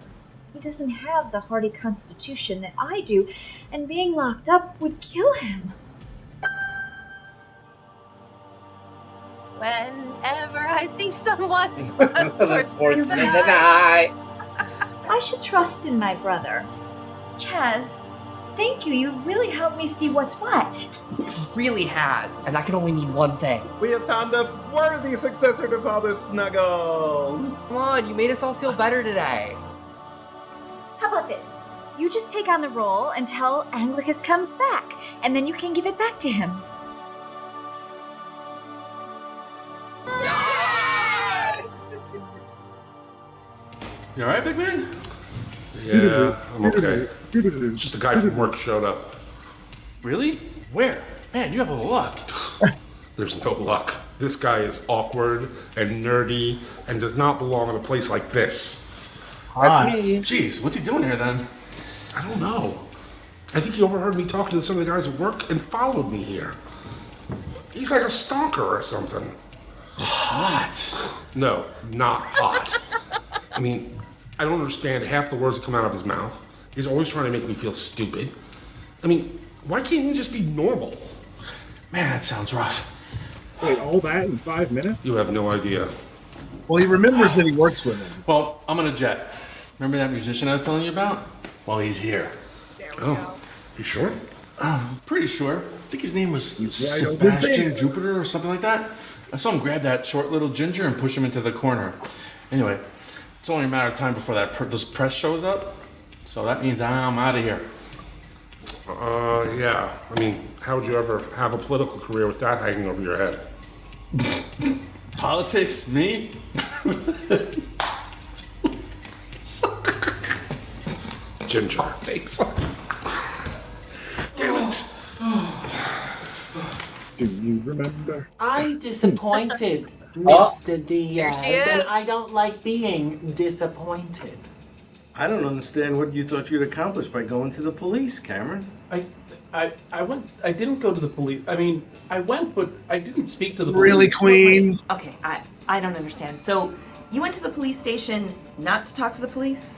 He doesn't have the hardy constitution that I do, and being locked up would kill him. Whenever I see someone Unfortunate that I should trust in my brother. Chaz, thank you. You've really helped me see what's what. He really has, and that can only mean one thing. We have found a worthy successor to Father Snuggles. Come on, you made us all feel better today. How about this? You just take on the role until Anglicus comes back, and then you can give it back to him. You alright, big man? Yeah, I'm okay. Just a guy from work showed up. Really? Where? Man, you have a little luck. There's no luck. This guy is awkward and nerdy and does not belong in a place like this. Jeez, what's he doing here then? I don't know. I think he overheard me talking to some of the guys at work and followed me here. He's like a stalker or something. Hot? No, not hot. I mean, I don't understand half the words that come out of his mouth. He's always trying to make me feel stupid. I mean, why can't he just be normal? Man, that sounds rough. Wait, all that in 5 minutes? You have no idea. Well, he remembers that he works with him. Well, I'm gonna jet. Remember that musician I was telling you about? Well, he's here. Oh, you sure? I'm pretty sure. I think his name was Sebastian Jupiter or something like that. I saw him grab that short little ginger and push him into the corner. Anyway, it's only a matter of time before this press shows up. So that means I'm out of here. Yeah. I mean, how would you ever have a political career with that hanging over your head? Politics? Me? Ginger. Thanks. Damn it. Do you remember? I'm disappointed, Oh. Mr. Diaz, Here she is. and I don't like being disappointed. I don't understand what you thought you'd accomplish by going to the police, Cameron. I went. I didn't go to the police. I mean, I went, but I didn't speak to the Really, police. Queen? Okay, I don't understand. So, you went to the police station not to talk to the police?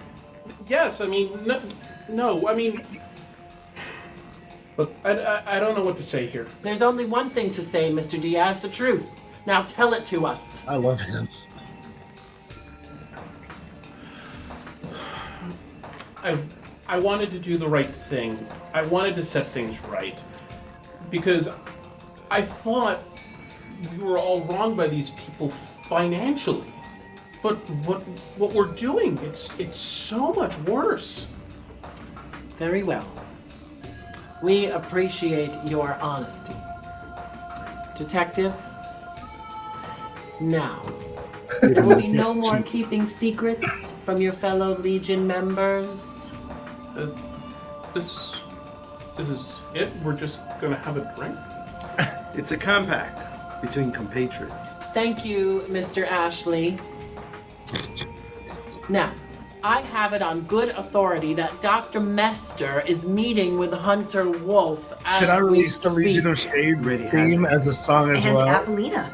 Yes, I mean, no, I mean, look, I don't know what to say here. There's only one thing to say, Mr. Diaz, the truth. Now tell it to us. I love him. I wanted to do the right thing. I wanted to set things right. Because I thought we were all wronged by these people financially. But what we're doing, it's so much worse. Very well. We appreciate your honesty. Detective, now, there will be no more keeping secrets from your fellow Legion members. This is it? We're just gonna have a drink? It's a compact between compatriots. Thank you, Mr. Ashley. Now, I have it on good authority that Dr. Mester is meeting with Hunter Wolf as Should I we release the speak. Legion of Shade theme as a song as And well? Apollina.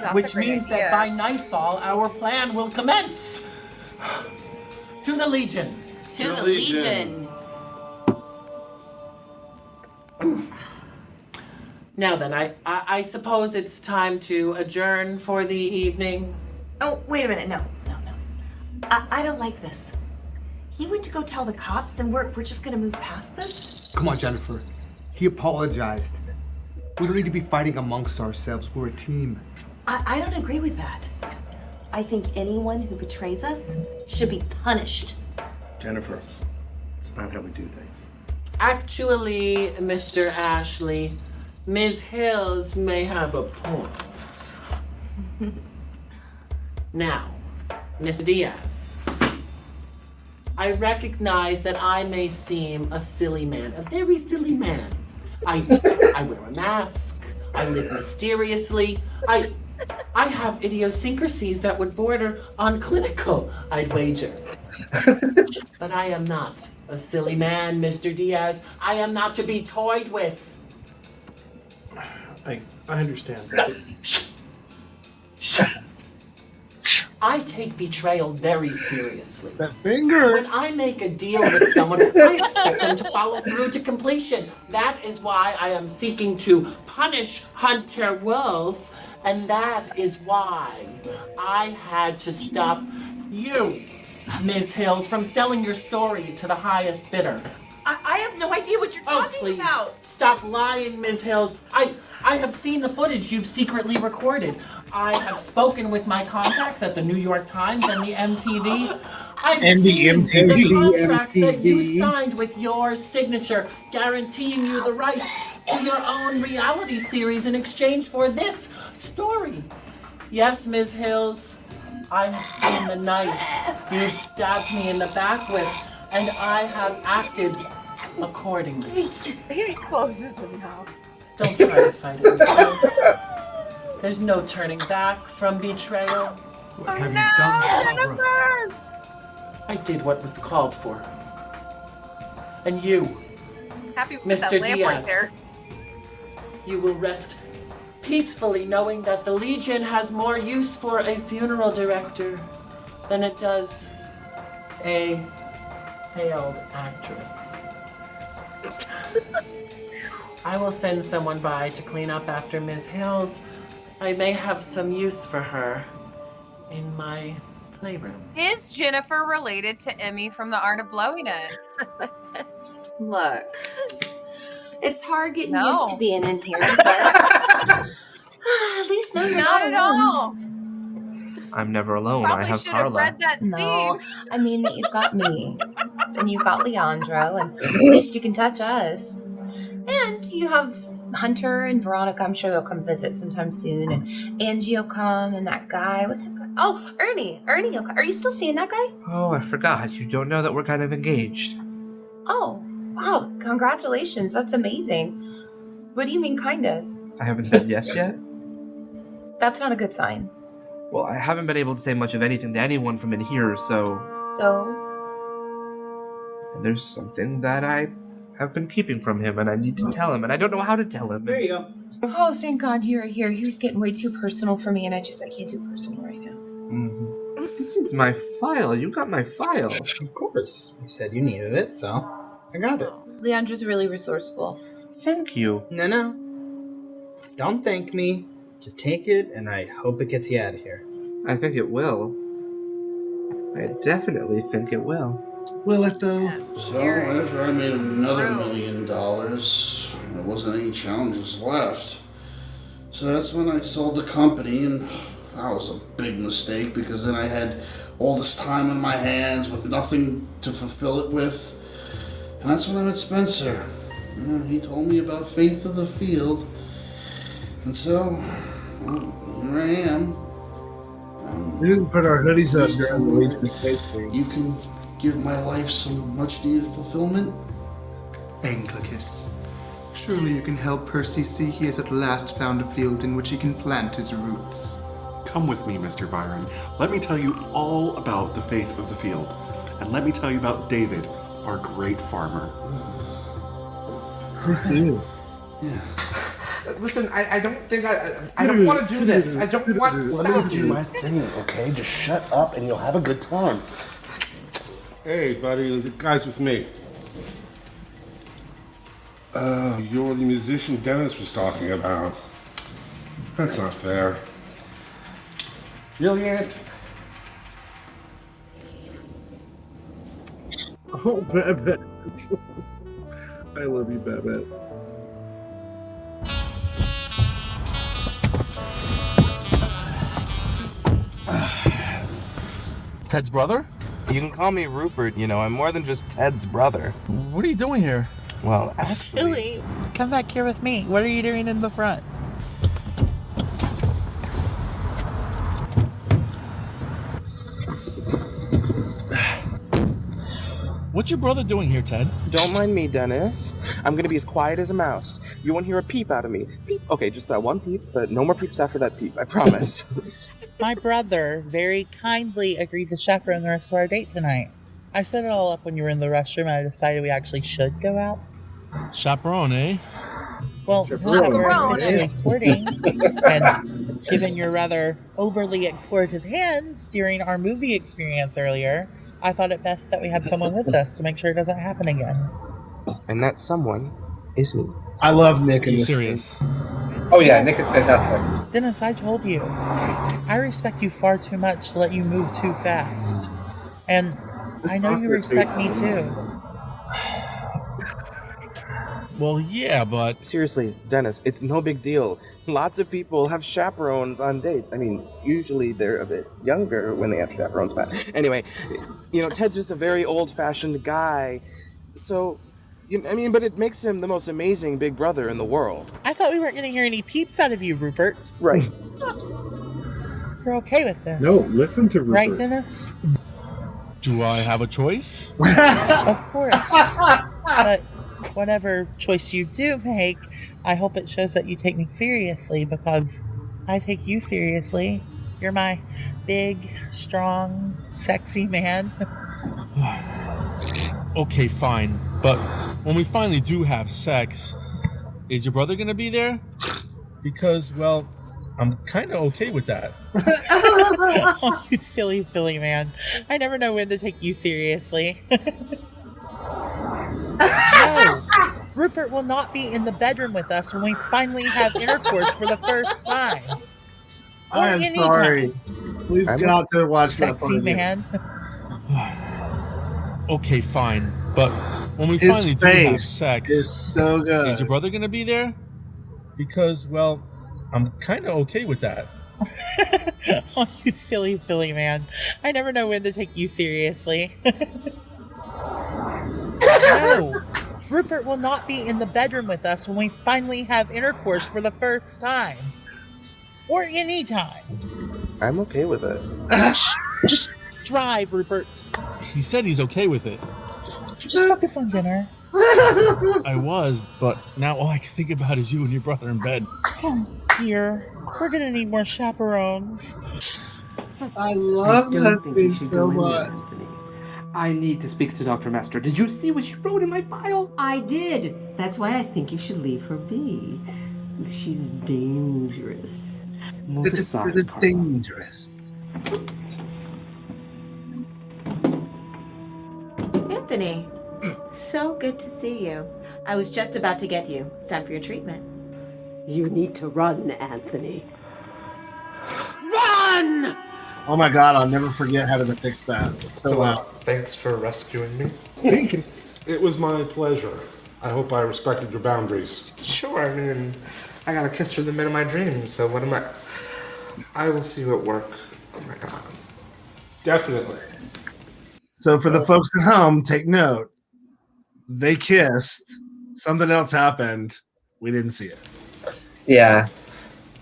That's which a great means idea. that by nightfall, our plan will commence. To the Legion. To the Legion. Now then, I suppose it's time to adjourn for the evening. Oh, wait a minute. No. I don't like this. He went to go tell the cops, and we're just gonna move past this? Come on, Jennifer. He apologized. We don't need to be fighting amongst ourselves. We're a team. I don't agree with that. I think anyone who betrays us should be punished. Jennifer, it's not how we do things. Actually, Mr. Ashley, Ms. Hills may have a point. Now, Miss Diaz, I recognize that I may seem a silly man, a very silly man. I wear a mask, I live mysteriously, I have idiosyncrasies that would border on clinical, I'd wager. But I am not a silly man, Mr. Diaz. I am not to be toyed with. I understand. I take betrayal very seriously. That finger! When I make a deal with someone, I expect them to follow through to completion. That is why I am seeking to punish Hunter Wolf, and that is why I had to stop you, Ms. Hills, from selling your story to the highest bidder. I have no idea what you're talking about. Stop lying, Ms. Hills. I have seen the footage you've secretly recorded. I have spoken with my contacts at the New York Times and the MTV. I've seen the contracts that you signed with your signature, guaranteeing you the right to your own reality series in exchange for this story. Yes, Ms. Hills, I have seen the knife you've stabbed me in the back with, and I have acted accordingly. He closes his mouth. Don't try to fight it, Ms. Hills. There's no turning back from betrayal. What have you done, Barbara? I did what was called for. And you, Happy with Mr. that lamp right Diaz, there. you will rest peacefully knowing that the Legion has more use for a funeral director than it does a failed actress. I will send someone by to clean up after Ms. Hills. I may have some use for her in my playroom. Is Jennifer related to Emmy from The Art of Blowing It? Look, it's hard getting No. used to being in here, but at least now you're Not not at alone. all. I'm never alone. Probably I have should have Carla. read that No, scene. I mean that you've got me, and you've got Leandro, and at least you can touch us. And you have Hunter and Veronica. I'm sure they'll come visit sometime soon, and Angie will come, and that guy. What's that guy? Oh, Ernie. Ernie will come. Are you still seeing that guy? Oh, I forgot. You don't know that we're kind of engaged. Oh, wow! Congratulations. That's amazing. What do you mean, kind of? I haven't said yes yet. That's not a good sign. Well, I haven't been able to say much of anything to anyone from in here, so there's something that I have been keeping from him, and I need to tell him, and I don't know how to tell him. There you go. Oh, thank God you're here. He was getting way too personal for me, and I can't do personal right now. Mm-hmm. This is my file. You got my file. Of course. You said you needed it, so I got it. Leandro's really resourceful. Thank you. No. Don't thank me. Just take it, and I hope it gets you out of here. I think it will. I definitely think it will. Will it though? So after I made another $1 million, there wasn't any challenges left. So that's when I sold the company, and that was a big mistake because then I had all this time on my hands with nothing to fulfill it with. And that's when I met Spencer. He told me about Faith of the Field. And so, well, here I am. We didn't put our hoodies up during the week of the Faith thing. You can give my life some much needed fulfillment. Anglicus, surely you can help Percy see he has at last found a field in which he can plant his roots. Come with me, Mr. Byron. Let me tell you all about the Faith of the Field. And let me tell you about David, our great farmer. Who's David? Yeah. Listen, I don't think I don't want to do this. I don't want to Let me do my thing, okay? Just shut up and you'll have a good time. Hey, buddy, the guy's with me. Oh, you're the musician Dennis was talking about. That's not fair. Really, Aunt? Oh, Babette. I love you, Babette. Ted's brother? You can call me Rupert, you know, I'm more than just Ted's brother. What are you doing here? Well, actually... Billy, come back here with me. What are you doing in the front? What's your brother doing here, Ted? Don't mind me, Dennis. I'm gonna be as quiet as a mouse. You won't hear a peep out of me. Peep. Okay, just that one peep, but no more peeps after that peep, I promise. My brother very kindly agreed to chaperone the rest of our date tonight. I set it all up when you were in the restroom and I decided we actually should go out. Chaperone, eh? Well, we're officially courting, and given your rather overly explorative hands during our movie experience earlier, I thought it best that we have someone with us to make sure it doesn't happen again. And that someone is me. I love Nick in this. Serious? Oh yeah, Nick is fantastic. Dennis, I told you, I respect you far too much to let you move too fast. And I know you respect me too. Well, yeah, but... Seriously, Dennis, it's no big deal. Lots of people have chaperones on dates. I mean, usually they're a bit younger when they have chaperones, but anyway, you know, Ted's just a very old-fashioned guy. So, but it makes him the most amazing big brother in the world. I thought we weren't going to hear any peeps out of you, Rupert. Right. You're okay with this? No, listen to Rupert. Right, Dennis? Do I have a choice? Of course. But whatever choice you do make, I hope it shows that you take me seriously, because I take you seriously. You're my big, strong, sexy man. Okay, fine. But when we finally do have sex, is your brother gonna be there? Because, well, I'm kind of okay with that. Oh, you silly, silly man. I never know when to take you seriously. No, Rupert will not be in the bedroom with us when we finally have intercourse for the first time. I am sorry. We've got to watch that sexy man. Okay, fine. But when we His finally do have face sex, is so good. Is your brother gonna be there? Because, well, I'm kind of okay with that. Oh, you silly, silly man. I never know when to take you seriously. No, Rupert will not be in the bedroom with us when we finally have intercourse for the first time. Or any time. I'm okay with it. Just drive, Rupert. He said he's okay with it. Just focus on dinner. I was, but now all I can think about is you and your brother in bed. Oh, dear. We're gonna need more chaperones. I love that thing so much. I need to speak to Dr. Mester. Did you see what she wrote in my file? I did. That's why I think you should leave her be. She's dangerous. Move aside, Dangerous. Anthony, so good to see you. I was just about to get you. It's time for your treatment. You need to run, Anthony. Run! Oh my God, I'll never forget having to fix that. So wow. Thanks for rescuing me. It was my pleasure. I hope I respected your boundaries. Sure, I mean, I got a kiss from the man of my dreams, so what am I? I will see you at work. Oh my God. Definitely. So for the folks at home, take note. They kissed. Something else happened. We didn't see it. Yeah.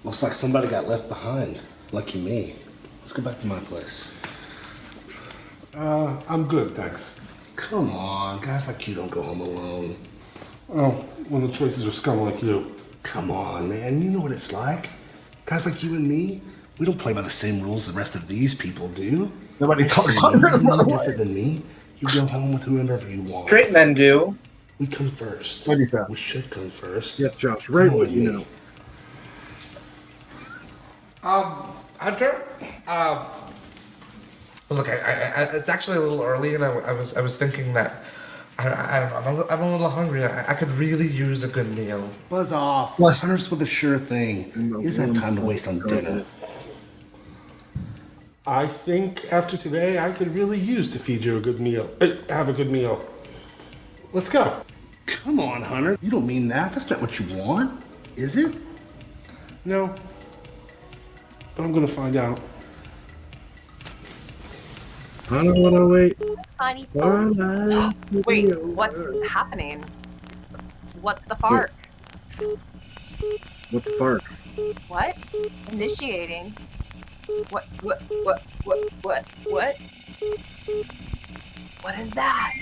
Looks like somebody got left behind. Lucky me. Let's go back to my place. I'm good, thanks. Come on, guys like you don't go home alone. Oh, when the choices are scum like you. Come on, man. You know what it's like. Guys like you and me, we don't play by the same rules the rest of these people do. Nobody talks on this, by the way. Different than me. You go home with whoever you want. Straight men do. We come first. What do you say? We should come first. Yes, Josh. Right what you know. Hunter, look, it's actually a little early, and I was thinking that I'm a little hungry. I could really use a good meal. Buzz off. Hunter's with a sure thing. He doesn't have time to waste on dinner. I think after today, I could really use to feed you a good meal. Have a good meal. Let's go. Come on, Hunter. You don't mean that. That's not what you want, is it? No. But I'm gonna find out. I don't wanna wait. Honey. Wait, what's happening? What the fart? What the fart? What? Initiating. What? What is that?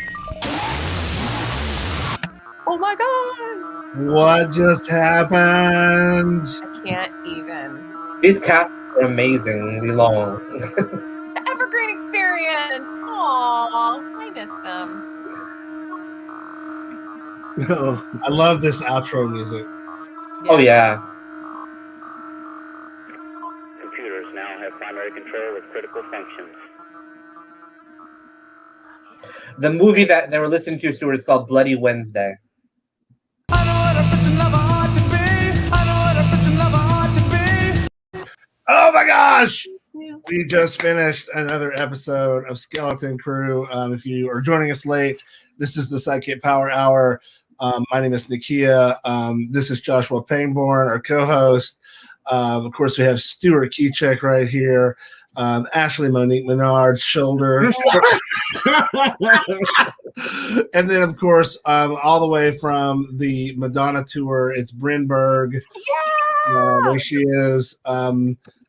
Oh my god! What just happened? I can't even. These cats are amazingly long. The Evergreen experience! Aww, I miss them. No. I love this outro music. Oh yeah. Computers now have primary control of critical functions. The movie that they were listening to, Stuart, is called Bloody Wednesday. Oh my gosh! We just finished another episode of Skeleton Crew. If you are joining us late, this is the SideKick Power Hour. My name is Nakia. This is Joshua Pangborn, our co-host. Of course, we have Stuart Kiczek right here. Ashley Monique Menard, shoulder. And then, of course, all the way from the Madonna tour, it's Bryn Berg. Yeah! There she is.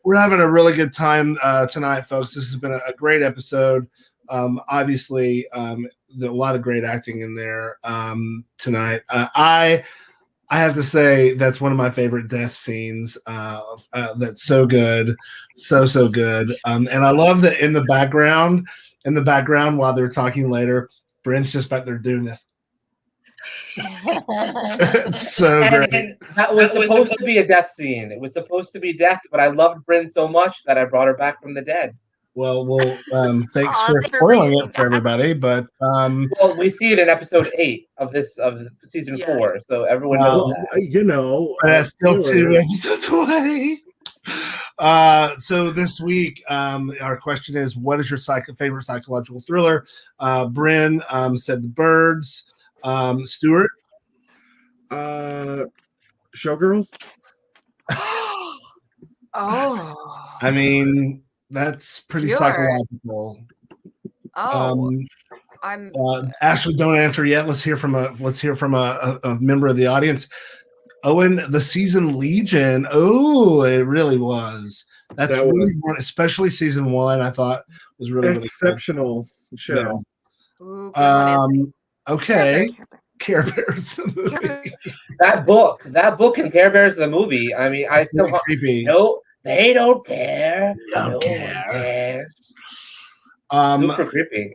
We're having a really good time tonight, folks. This has been a great episode. Obviously, a lot of great acting in there tonight. I have to say that's one of my favorite death scenes. That's so good, so good. And I love that in the background while they're talking later, Bryn's just back there doing this. It's so great. And that was supposed to be a death scene. It was supposed to be death, but I loved Bryn so much that I brought her back from the dead. Well, thanks for spoiling it for everybody. But well, we see it in episode 8 of season 4, so everyone knows that. You know, that's still 2 episodes away. So this week, our question is, what is your favorite psychological thriller? Bryn said The Birds. Stuart? Showgirls? Oh. I mean, that's pretty psychological. Oh. I'm Ashley, don't answer yet. Let's hear from a member of the audience. Owen, the season Legion. Oh, it really was. That really fun, especially season 1. I thought was really exceptional show. Ooh, okay. Care Bears the movie. That book and Care Bears the movie. I mean, I still creepy. No, they don't care. No one cares. Super creepy.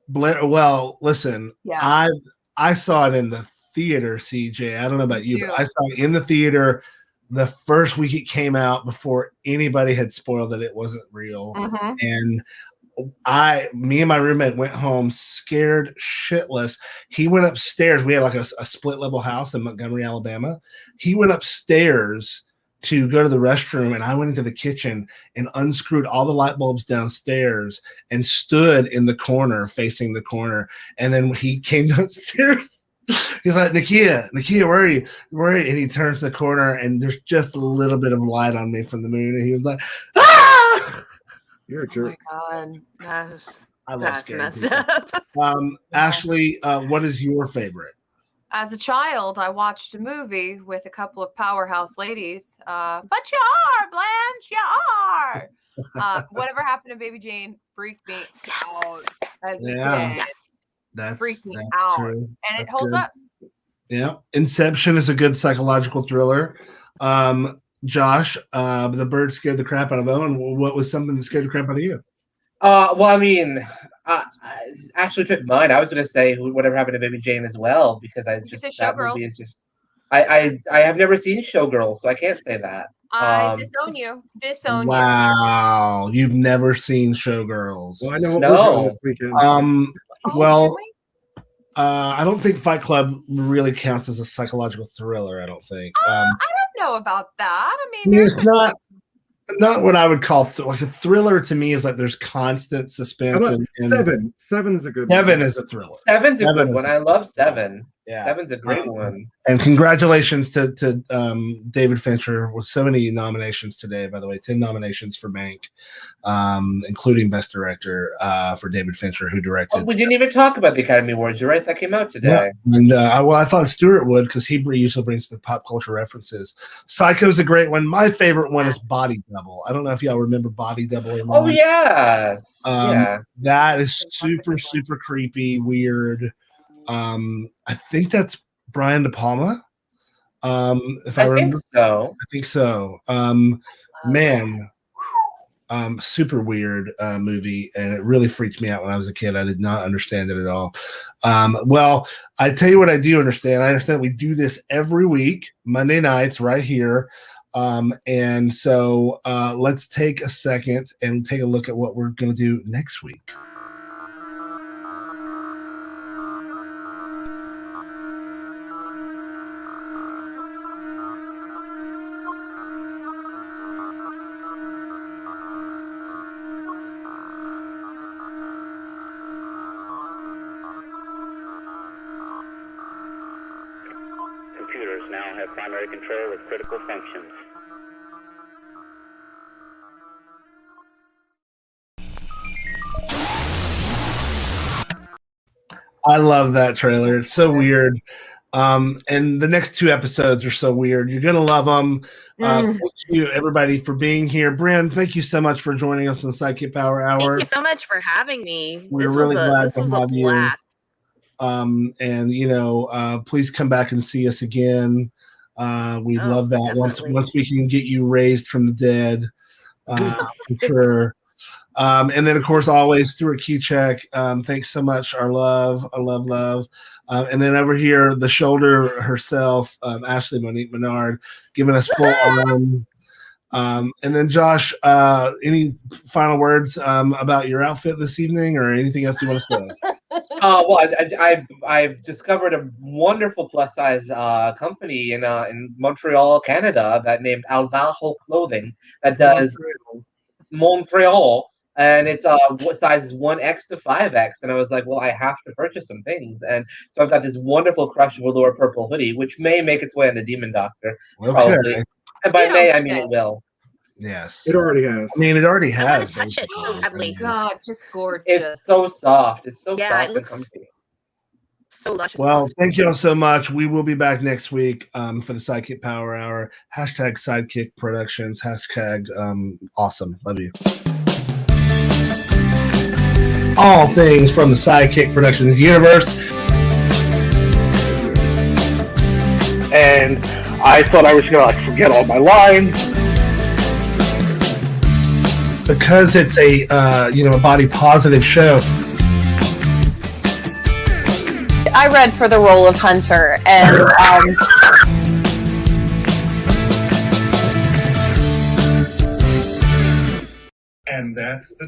Well, listen, yeah. I saw it in the theater, CJ. I don't know about you, but I saw it in the theater the first week it came out before anybody had spoiled that it wasn't real. Mm-hmm. And me and my roommate went home scared shitless. He went upstairs. We had like a split level house in Montgomery, Alabama. He went upstairs to go to the restroom, and I went into the kitchen and unscrewed all the light bulbs downstairs and stood in the corner facing the corner. And then he came downstairs. He's like, Nakia, where are you? And he turns the corner, and there's just a little bit of light on me from the moon. And he was like, ah! You're a jerk. Oh my god, I love that's scary messed people. up. Ashley, what is your favorite? As a child, I watched a movie with a couple of powerhouse ladies. But you are, Blanche, you are. Whatever happened to Baby Jane freaked me out as a kid. That's freaked me out. True. And That's it holds good. up. Yeah. Inception is a good psychological thriller. Josh, The Bird scared the crap out of Owen. What was something that scared the crap out of you? Well, I mean, actually took mine. I was going to say whatever happened to Baby Jane as well, because that movie is just. I have never seen Showgirls, so I can't say that. I disown you. Disown Wow, you've never seen Showgirls? Well, I know what we're doing this weekend. Well, I don't think Fight Club really counts as a psychological thriller. I don't think. I don't know about that. I mean, It's not what I would call like a thriller. To me, is like there's constant suspense. How about Seven's a good one. Seven is a thriller. Seven's a Seven good is one. a- I love Seven. Yeah. Seven's a great one. And congratulations to David Fincher with so many nominations today. By the way, 10 nominations for Mank, including Best Director for David Fincher, who directed. Oh, we didn't even talk about the Academy Awards. You're right. That came out today. Yeah. And I thought Stuart would because he usually brings the pop culture references. Psycho's a great one. My favorite one is Body Double. I don't know if y'all remember Body Double or not. Oh yes. Yeah. That is super, super creepy, weird. I think that's Brian De Palma. If I remember, think so. Man, super weird movie, and it really freaked me out when I was a kid. I did not understand it at all. Well, I tell you what I do understand. I understand we do this every week, Monday nights, right here. And so let's take a second and take a look at what we're going to do next week. Computers now have primary control of critical functions. I love that trailer. It's so weird. And the next 2 episodes are so weird. You're going to love them. Thank you, everybody, for being here. Bryn, thank you so much for joining us on the SideKick Power Hour. Thank you so much for having me. We're This really was glad this to was have a you. blast. And please come back and see us again. We'd love that definitely. once we can get you raised from the dead, for sure. And then, of course, always Stuart Keychaik. Thanks so much. Our love. And then over here, the shoulder herself, Ashley Monique Menard, giving us full arm. And then, Josh, any final words about your outfit this evening or anything else you want to say? Well, I've discovered a wonderful plus size company in Montreal, Canada, that named Alvajo Clothing that does Montreal, and it's what sizes 1X to 5X. And I was like, well, I have to purchase some things, and so I've got this wonderful Crush Velour purple hoodie, which may make its way on the Demon Doctor, probably. Okay. And by May, I mean it will. Yes, it already has. I mean, it already has. Touch it so badly. God, just gorgeous. It's so soft. It's so Yeah, soft it and looks comfy. so luscious. Well, thank you all so much. We will be back next week for the SideKick Power Hour. Hashtag SideKick Productions. Hashtag awesome. Love you. All things from the SideKick Productions universe. And I thought I was going to forget all my lines. Because it's a a body positive show. I read for the role of Hunter, and And that's the